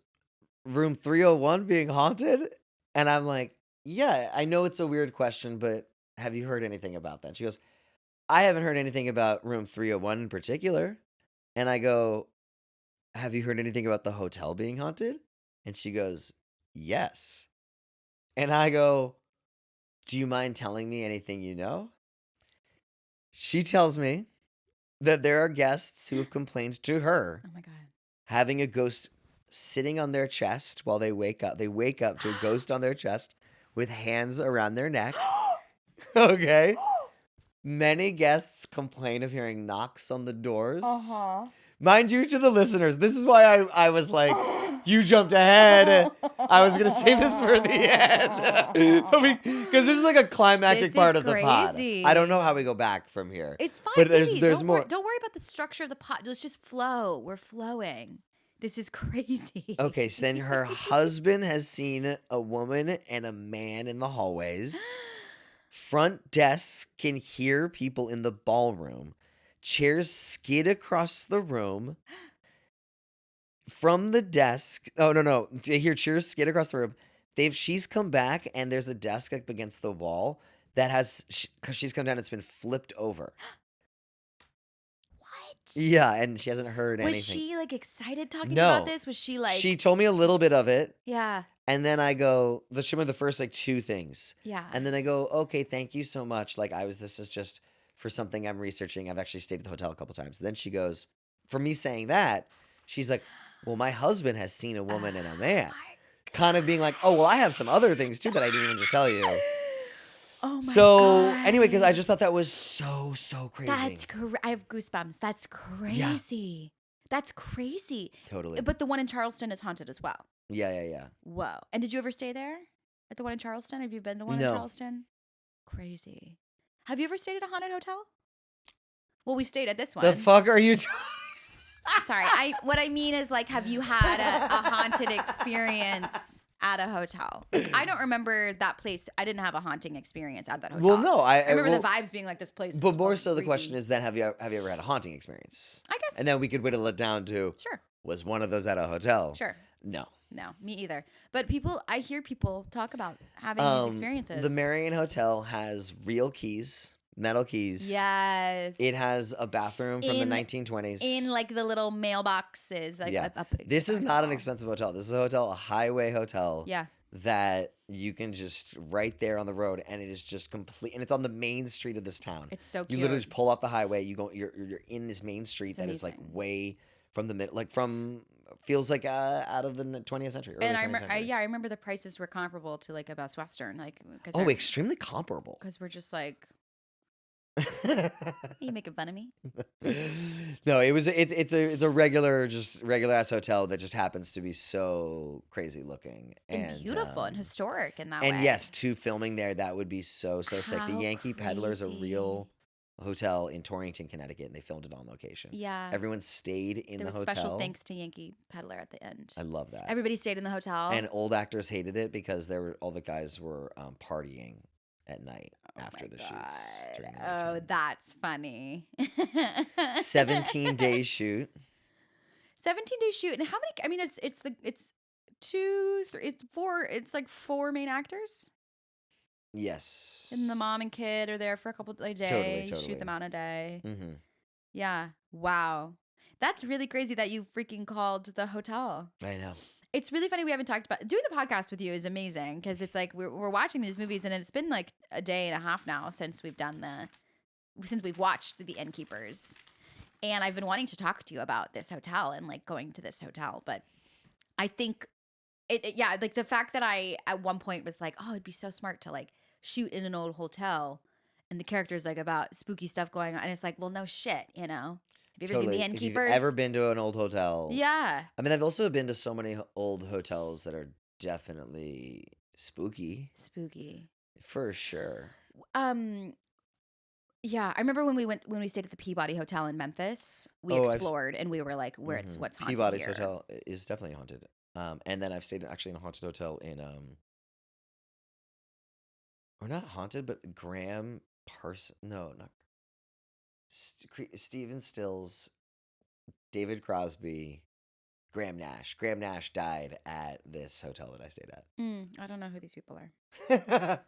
Speaker 1: room 301 being haunted? And I'm like, yeah, I know it's a weird question, but have you heard anything about that? And she goes, I haven't heard anything about room 301 in particular. And I go, have you heard anything about the hotel being haunted? And she goes, yes. And I go, do you mind telling me anything you know? She tells me that there are guests who have complained to her
Speaker 2: Oh my God.
Speaker 1: having a ghost sitting on their chest while they wake up. They wake up to a ghost on their chest with hands around their neck. Okay. Many guests complain of hearing knocks on the doors. Mind you, to the listeners, this is why I was like, you jumped ahead. I was going to save this for the end. Because this is like a climactic
Speaker 2: This
Speaker 1: part
Speaker 2: is
Speaker 1: of the pod.
Speaker 2: crazy.
Speaker 1: I don't know how we go back from here.
Speaker 2: It's fine.
Speaker 1: But
Speaker 2: baby.
Speaker 1: there's
Speaker 2: don't
Speaker 1: more.
Speaker 2: Don't worry about the structure of the pot. Let's just flow. We're flowing. This is crazy.
Speaker 1: Okay, so then her husband has seen a woman and a man in the hallways. Front desks can hear people in the ballroom. Chairs skid across the room. From the desk, no. They hear chairs skid across the room. She's come back and there's a desk up against the wall that has, because she's come down, it's been flipped over.
Speaker 2: What?
Speaker 1: Yeah, and she hasn't heard anything.
Speaker 2: Was she like excited talking
Speaker 1: No.
Speaker 2: about this? Was she like?
Speaker 1: She told me a little bit of it,
Speaker 2: Yeah.
Speaker 1: and then I go, she told me the first like 2 things.
Speaker 2: Yeah.
Speaker 1: And then I go, okay, thank you so much. Like this is just for something I'm researching. I've actually stayed at the hotel a couple times. Then she goes, for me saying that, she's like, well, my husband has seen a woman and a man. Kind of being like, oh, well, I have some other things too that I didn't even just tell you.
Speaker 2: Oh my
Speaker 1: So
Speaker 2: God.
Speaker 1: anyway, because I just thought that was so crazy.
Speaker 2: That's I have goosebumps. That's crazy. That's crazy.
Speaker 1: Totally.
Speaker 2: But the one in Charleston is haunted as well.
Speaker 1: Yeah.
Speaker 2: Whoa. And did you ever stay there? At the one in Charleston? Have you been to one in
Speaker 1: No.
Speaker 2: Charleston? Crazy. Have you ever stayed at a haunted hotel? Well, we've stayed at this one.
Speaker 1: The fuck are you?
Speaker 2: Sorry. What I mean is, like, have you had a haunted experience at a hotel? Like, I don't remember that place. I didn't have a haunting experience at that hotel.
Speaker 1: Well, no. I
Speaker 2: remember the vibes being like this place.
Speaker 1: But
Speaker 2: is
Speaker 1: more
Speaker 2: fucking
Speaker 1: so, the
Speaker 2: creepy.
Speaker 1: question is then have you ever had a haunting experience?
Speaker 2: I guess.
Speaker 1: And then we could whittle it down to
Speaker 2: Sure.
Speaker 1: was one of those at a hotel?
Speaker 2: Sure.
Speaker 1: No.
Speaker 2: No, me either. But I hear people talk about having these experiences.
Speaker 1: The Marion Hotel has real keys, metal keys.
Speaker 2: Yes.
Speaker 1: It has a bathroom from the 1920s.
Speaker 2: In like the little mailboxes.
Speaker 1: Yeah. This is not an expensive hotel. This is a highway hotel.
Speaker 2: Yeah.
Speaker 1: That you can just right there on the road, and it is just complete, and it's on the main street of this town.
Speaker 2: It's so
Speaker 1: You
Speaker 2: cute.
Speaker 1: literally just pull off the highway. You're in this main street
Speaker 2: It's
Speaker 1: that is like
Speaker 2: amazing.
Speaker 1: way from the mid, like from feels like out of the 20th century. Early
Speaker 2: And
Speaker 1: 20th century.
Speaker 2: I remember the prices were comparable to like a Best Western, like
Speaker 1: Extremely comparable.
Speaker 2: because we're just like, you making fun of me?
Speaker 1: No, it's a regular ass hotel that just happens to be so crazy looking
Speaker 2: And beautiful and historic in that way.
Speaker 1: and yes, to filming there, that would be so sick. The
Speaker 2: How
Speaker 1: Yankee Peddler's a real
Speaker 2: crazy.
Speaker 1: hotel in Torrington, Connecticut, and they filmed it on location.
Speaker 2: Yeah.
Speaker 1: Everyone stayed in
Speaker 2: There
Speaker 1: the
Speaker 2: was
Speaker 1: hotel.
Speaker 2: special thanks to Yankee Peddler at the end.
Speaker 1: I love that.
Speaker 2: Everybody stayed in the hotel.
Speaker 1: And old actors hated it because all the guys were partying at night after
Speaker 2: my
Speaker 1: the
Speaker 2: God.
Speaker 1: shoots during the
Speaker 2: Oh,
Speaker 1: nighttime.
Speaker 2: that's funny.
Speaker 1: 17-day shoot.
Speaker 2: 17-day shoot. And how many? I mean, it's two, three, it's four. It's like four main actors.
Speaker 1: Yes.
Speaker 2: And the mom and kid are there for a day.
Speaker 1: Totally.
Speaker 2: Shoot them out in a day.
Speaker 1: Mm-hmm.
Speaker 2: Yeah. Wow. That's really crazy that you freaking called the hotel.
Speaker 1: I know.
Speaker 2: It's really funny we haven't talked about doing the podcast with you is amazing because it's like we're watching these movies and it's been like a day and a half now since we've watched the Innkeepers, and I've been wanting to talk to you about this hotel and like going to this hotel, but I think yeah, like the fact that I at one point was like, oh, it'd be so smart to like shoot in an old hotel and the characters like about spooky stuff going on, and it's like, well, no shit, you know. Have you ever seen the
Speaker 1: If you've
Speaker 2: Innkeepers?
Speaker 1: ever been to an old hotel.
Speaker 2: Yeah.
Speaker 1: I mean, I've also been to so many old hotels that are definitely spooky.
Speaker 2: Spooky.
Speaker 1: For sure.
Speaker 2: Yeah, I remember when we stayed at the Peabody Hotel in Memphis, we explored and we were like, what's haunted
Speaker 1: Peabody's
Speaker 2: here?
Speaker 1: hotel is definitely haunted. And then I've stayed actually in a haunted hotel in or not haunted, but Graham Parson. No, not Stephen Stills, David Crosby, Graham Nash. Graham Nash died at this hotel that I stayed at.
Speaker 2: I don't know who these people are.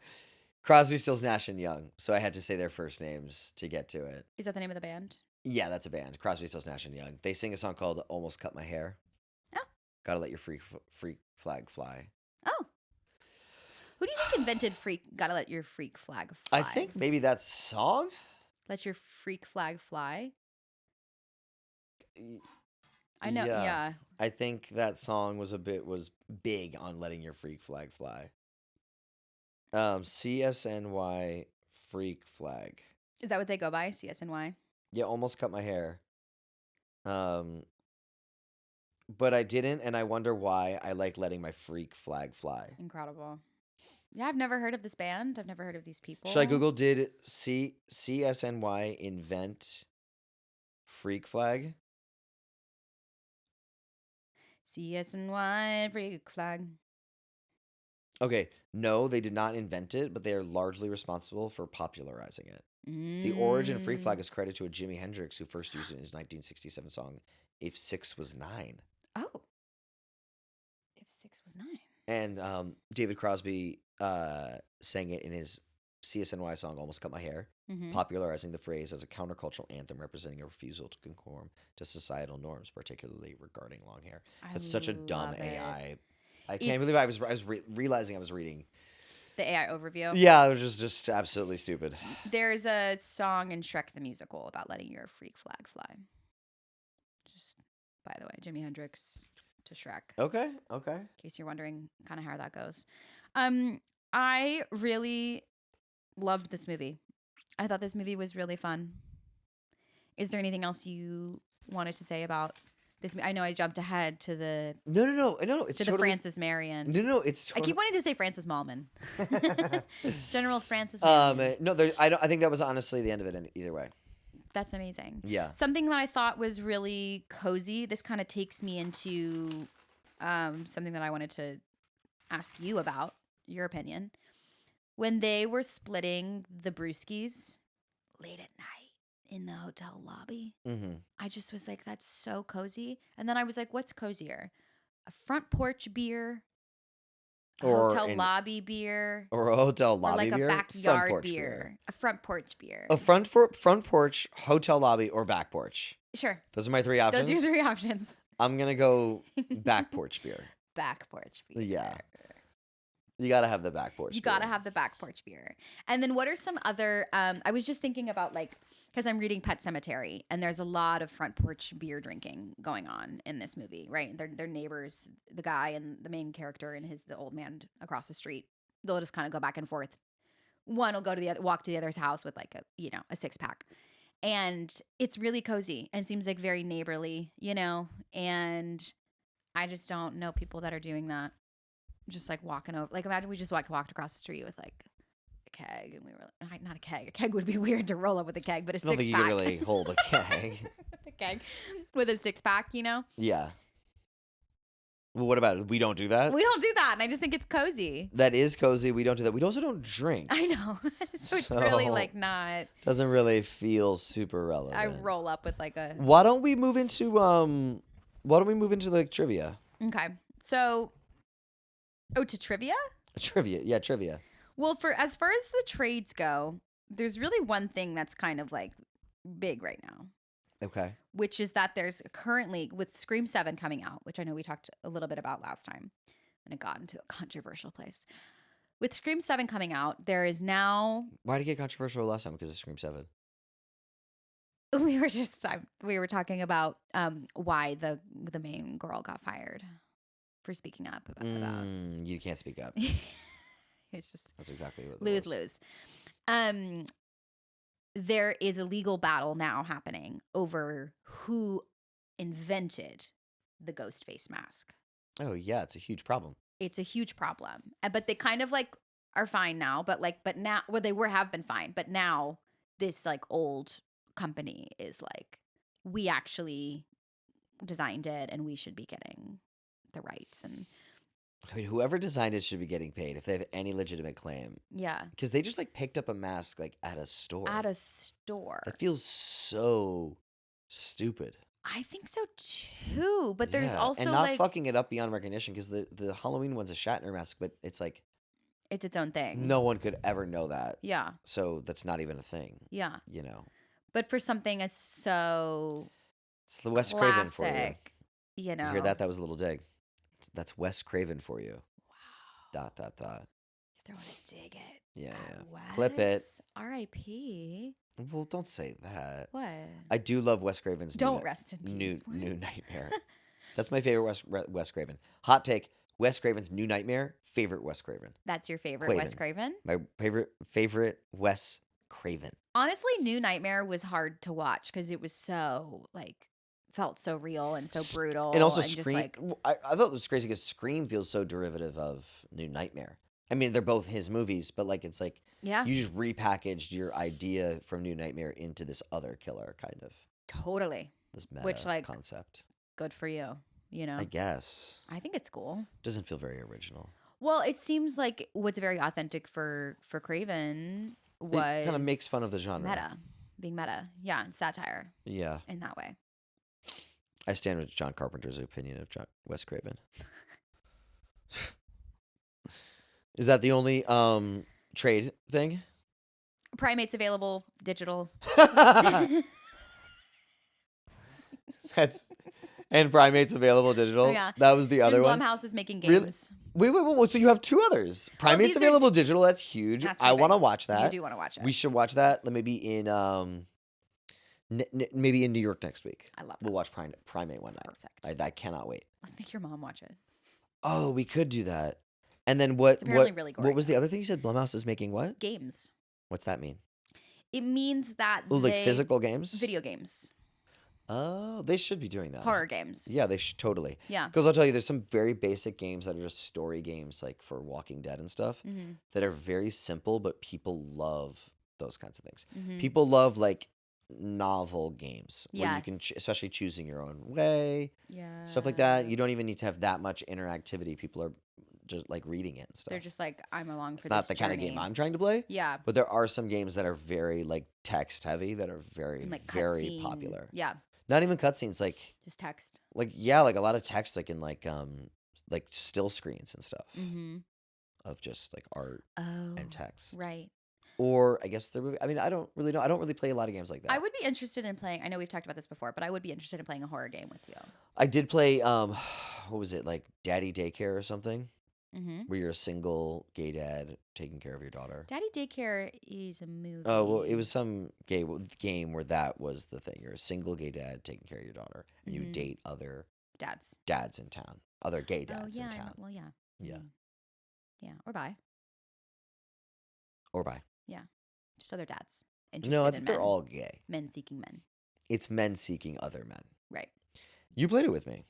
Speaker 1: Crosby, Stills, Nash, and Young. So I had to say their first names to get to it.
Speaker 2: Is that the name of the band?
Speaker 1: Yeah, that's a band. Crosby, Stills, Nash, and Young. They sing a song called "Almost Cut My Hair."
Speaker 2: Oh.
Speaker 1: Gotta let your freak flag fly.
Speaker 2: Oh. Who do you think invented Gotta Let Your Freak Flag Fly?
Speaker 1: I think maybe that song.
Speaker 2: Let Your Freak Flag Fly. I know.
Speaker 1: Yeah.
Speaker 2: Yeah.
Speaker 1: I think that song was big on letting your freak flag fly. CSNY freak flag.
Speaker 2: Is that what they go by? CSNY?
Speaker 1: Yeah, Almost Cut My Hair. But I didn't, and I wonder why I like letting my freak flag fly.
Speaker 2: Incredible. Yeah, I've never heard of this band. I've never heard of these people.
Speaker 1: Should I Google, did CSNY invent freak flag?
Speaker 2: CSNY freak flag.
Speaker 1: Okay, no, they did not invent it, but they are largely responsible for popularizing it. The origin of freak flag is credited to a Jimi Hendrix who first used it in his 1967 song, If 6 Was 9.
Speaker 2: Oh. If 6 was 9.
Speaker 1: And David Crosby sang it in his CSNY song, Almost Cut My Hair, popularizing the phrase as a countercultural anthem representing a refusal to conform to societal norms, particularly regarding long hair. That's such a dumb AI. I can't believe I was realizing I was reading
Speaker 2: the AI overview.
Speaker 1: Yeah, it was just absolutely stupid.
Speaker 2: There's a song in Shrek the Musical about letting your freak flag fly. Just, by the way, Jimi Hendrix to Shrek.
Speaker 1: Okay.
Speaker 2: In case you're wondering kind of how that goes. I really loved this movie. I thought this movie was really fun. Is there anything else you wanted to say about this? I know I jumped ahead to the
Speaker 1: No. It's
Speaker 2: to the Francis Marion.
Speaker 1: No. It's
Speaker 2: I keep wanting to say Francis Mallman. General Francis Marion.
Speaker 1: No, I think that was honestly the end of it. Either way,
Speaker 2: that's amazing.
Speaker 1: Yeah.
Speaker 2: Something that I thought was really cozy. This kind of takes me into something that I wanted to ask you about. Your opinion. When they were splitting the brewskis late at night in the hotel lobby, I just was like, that's so cozy. And then I was like, what's cozier? A front porch beer, a hotel lobby beer,
Speaker 1: or a hotel lobby
Speaker 2: beer,
Speaker 1: beer,
Speaker 2: or like a backyard beer, a front porch beer,
Speaker 1: a front porch, hotel lobby, or back porch.
Speaker 2: Sure.
Speaker 1: Those are my three options.
Speaker 2: Those are your three options.
Speaker 1: I'm gonna go back porch beer.
Speaker 2: Back porch beer.
Speaker 1: Yeah. You gotta have the back porch.
Speaker 2: You gotta have the back porch beer. And then what are some other? I was just thinking about because I'm reading Pet Sematary, and there's a lot of front porch beer drinking going on in this movie, right? They're neighbors, the guy and the main character and the old man across the street. They'll just kind of go back and forth. One will go to the other, walk to the other's house with a 6-pack, and it's really cozy and seems like very neighborly, And I just don't know people that are doing that. Just walking over, imagine we just walked across the street with a keg, and we were not a keg. A keg would be weird to roll up with a keg, but a 6-pack.
Speaker 1: I don't think you can really hold a keg.
Speaker 2: A keg with a 6-pack,
Speaker 1: Yeah. Well, what about it? We don't do that?
Speaker 2: We don't do that, and I just think it's cozy.
Speaker 1: That is cozy. We don't do that. We also don't drink.
Speaker 2: I know. So it's really like not.
Speaker 1: Doesn't really feel super relevant.
Speaker 2: I roll up with like a.
Speaker 1: Why don't we move into like trivia?
Speaker 2: Okay. So. Oh, to trivia?
Speaker 1: Trivia. Yeah, trivia.
Speaker 2: Well, for as far as the trades go, there's really one thing that's kind of like big right now.
Speaker 1: Okay.
Speaker 2: Which is that there's currently, with Scream 7 coming out, which I know we talked a little bit about last time, and it got into a controversial place. With Scream 7 coming out, there is now...
Speaker 1: Why did it get controversial last time? Because of Scream 7.
Speaker 2: We were talking about why the main girl got fired for speaking up about...
Speaker 1: You can't speak up.
Speaker 2: It's just...
Speaker 1: That's exactly what it
Speaker 2: lose,
Speaker 1: was.
Speaker 2: lose. There is a legal battle now happening over who invented the ghost face mask.
Speaker 1: Oh yeah, it's a huge problem.
Speaker 2: It's a huge problem. But they kind of like are fine now, but now, well, they have been fine, but now this like old company is like, we actually designed it and we should be getting the rights. And
Speaker 1: I mean, whoever designed it should be getting paid if they have any legitimate claim.
Speaker 2: yeah,
Speaker 1: Because they just like picked up a mask like at a store.
Speaker 2: That
Speaker 1: feels so stupid.
Speaker 2: I think so too. But there's
Speaker 1: Yeah,
Speaker 2: also
Speaker 1: and not
Speaker 2: like
Speaker 1: fucking it up beyond recognition, because the Halloween one's a Shatner mask, but it's like
Speaker 2: it's its own thing.
Speaker 1: no one could ever know that.
Speaker 2: Yeah.
Speaker 1: So that's not even a thing.
Speaker 2: Yeah.
Speaker 1: You know.
Speaker 2: But for something as so
Speaker 1: It's the Wes Craven for you.
Speaker 2: classic, you know.
Speaker 1: You hear that? That was a little dig. That's Wes Craven for you.
Speaker 2: Wow.
Speaker 1: Dot.
Speaker 2: You're throwing a dig it.
Speaker 1: Yeah,
Speaker 2: at
Speaker 1: yeah. Clip it.
Speaker 2: Wes. R.I.P.
Speaker 1: Well, don't say that.
Speaker 2: What?
Speaker 1: I do love Wes Craven's
Speaker 2: Don't rest in peace.
Speaker 1: New Nightmare. That's my favorite Wes Craven. Hot take: Wes Craven's New Nightmare. Favorite Wes Craven.
Speaker 2: That's your favorite Wes Craven?
Speaker 1: My favorite Wes Craven.
Speaker 2: Honestly, New Nightmare was hard to watch because it was so like felt so real and so brutal,
Speaker 1: and also
Speaker 2: just,
Speaker 1: Scream.
Speaker 2: like,
Speaker 1: I thought it was crazy because Scream feels so derivative of New Nightmare. I mean, they're both his movies, but like it's like
Speaker 2: yeah,
Speaker 1: you just repackaged your idea from New Nightmare into this other killer kind of
Speaker 2: totally.
Speaker 1: This meta
Speaker 2: Which, like,
Speaker 1: concept.
Speaker 2: Good for you. You know,
Speaker 1: I guess.
Speaker 2: I think it's cool.
Speaker 1: Doesn't feel very original.
Speaker 2: Well, it seems like what's very authentic for Craven was
Speaker 1: kind of makes fun of the genre.
Speaker 2: Being meta. Yeah, and satire.
Speaker 1: Yeah.
Speaker 2: In that way.
Speaker 1: I stand with John Carpenter's opinion of Wes Craven. Is that the only trade thing?
Speaker 2: Primates available digital.
Speaker 1: And Primates available digital.
Speaker 2: Yeah.
Speaker 1: That was the other one.
Speaker 2: Blumhouse is making games.
Speaker 1: Really? Wait. So you have two others. Primates available digital. That's huge. I want to watch that.
Speaker 2: You do want to watch it.
Speaker 1: We should watch that. Maybe in maybe in New York next week.
Speaker 2: I love that.
Speaker 1: We'll watch Primate one night.
Speaker 2: Perfect.
Speaker 1: I cannot wait.
Speaker 2: Let's make your mom watch it.
Speaker 1: Oh, we could do that. And then what?
Speaker 2: It's apparently really gory.
Speaker 1: What was the other thing you said? Blumhouse is making what?
Speaker 2: Games.
Speaker 1: What's that mean?
Speaker 2: It means that
Speaker 1: like physical games?
Speaker 2: Video games.
Speaker 1: Oh, they should be doing that.
Speaker 2: Horror games.
Speaker 1: Yeah, they should totally.
Speaker 2: Yeah.
Speaker 1: Because I'll tell you, there's some very basic games that are just story games, like for Walking Dead and stuff, that are very simple, but people love those kinds of things. People love like novel games where you can, especially choosing your own way, stuff like that. You don't even need to have that much interactivity. People are just like reading it and stuff.
Speaker 2: They're just like, I'm along for this.
Speaker 1: It's not the kind of game I'm trying to play.
Speaker 2: Yeah.
Speaker 1: But there are some games that are very like text heavy that are very,
Speaker 2: like
Speaker 1: very popular.
Speaker 2: Yeah.
Speaker 1: Not even cutscenes, like
Speaker 2: just text.
Speaker 1: Like like a lot of text, like in like still screens and stuff of just like art and text.
Speaker 2: Right.
Speaker 1: Or I guess I mean, I don't really know. I don't really play a lot of games like that.
Speaker 2: I would be interested in playing. I know we've talked about this before, but I would be interested in playing a horror game with you.
Speaker 1: I did play what was it, like Daddy Daycare or something, where you're a single gay dad taking care of your daughter.
Speaker 2: Daddy Daycare is a movie.
Speaker 1: Oh well, it was some game where that was the thing. You're a single gay dad taking care of your daughter, and you date other dads in town, other gay dads in town.
Speaker 2: Well, yeah.
Speaker 1: Yeah.
Speaker 2: Yeah, or bi.
Speaker 1: Or bi.
Speaker 2: Yeah, just other dads.
Speaker 1: No, I think they're all gay.
Speaker 2: Men seeking men.
Speaker 1: It's men seeking other men.
Speaker 2: Right.
Speaker 1: You played it with me.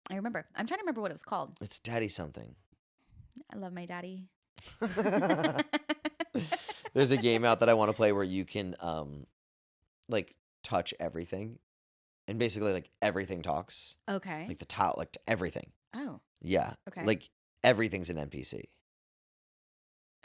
Speaker 2: I remember. I'm trying to remember what it was called.
Speaker 1: It's Daddy something.
Speaker 2: I love my daddy.
Speaker 1: There's a game out that I want to play where you can like touch everything, and basically like everything talks.
Speaker 2: Okay.
Speaker 1: Like the towel, like everything.
Speaker 2: Oh.
Speaker 1: Yeah.
Speaker 2: Okay.
Speaker 1: Like everything's an NPC.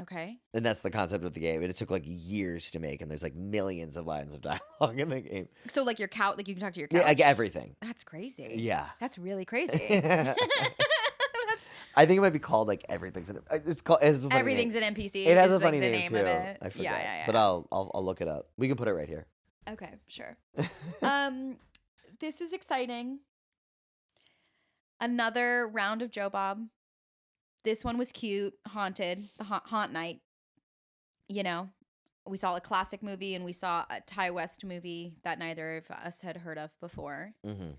Speaker 2: Okay.
Speaker 1: And that's the concept of the game. And it took like years to make, and there's like millions of lines of dialogue in the game.
Speaker 2: So like your couch, like you can talk to your couch.
Speaker 1: Yeah, like everything.
Speaker 2: That's crazy.
Speaker 1: Yeah.
Speaker 2: That's really crazy. That's
Speaker 1: I think it might be called like everything's an. It's called. It has a funny
Speaker 2: everything's
Speaker 1: name.
Speaker 2: an NPC.
Speaker 1: It has
Speaker 2: is,
Speaker 1: a
Speaker 2: like,
Speaker 1: funny
Speaker 2: the
Speaker 1: name too.
Speaker 2: of it.
Speaker 1: I forget.
Speaker 2: Yeah.
Speaker 1: But I'll look it up. We can put it right here.
Speaker 2: Okay, sure. This is exciting. Another round of Joe Bob. This one was cute, haunted, the haunt night. You know, we saw a classic movie and we saw a Ty West movie that neither of us had heard of before.
Speaker 1: Mm-hmm.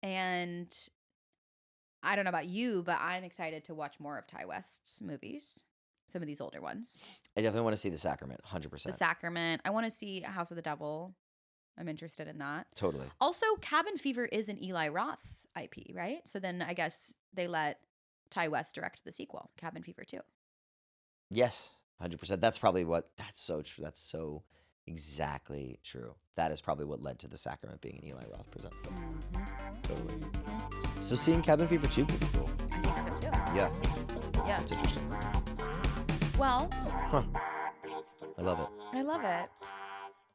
Speaker 2: And I don't know about you, but I'm excited to watch more of Ty West's movies. Some of these older ones.
Speaker 1: I definitely want to see The Sacrament, 100%.
Speaker 2: The Sacrament. I want to see House of the Devil. I'm interested in that.
Speaker 1: Totally.
Speaker 2: Also, Cabin Fever is an Eli Roth IP, right? So then I guess they let Ty West direct the sequel, Cabin Fever 2.
Speaker 1: Yes, 100%. That's probably what. That's so true. That's so exactly true. That is probably what led to The Sacrament being an Eli Roth presents them. Totally. So seeing Cabin Fever 2 could be cool.
Speaker 2: I think so too.
Speaker 1: Yeah.
Speaker 2: Yeah.
Speaker 1: It's interesting.
Speaker 2: Well,
Speaker 1: Huh. I love it.
Speaker 2: I love it.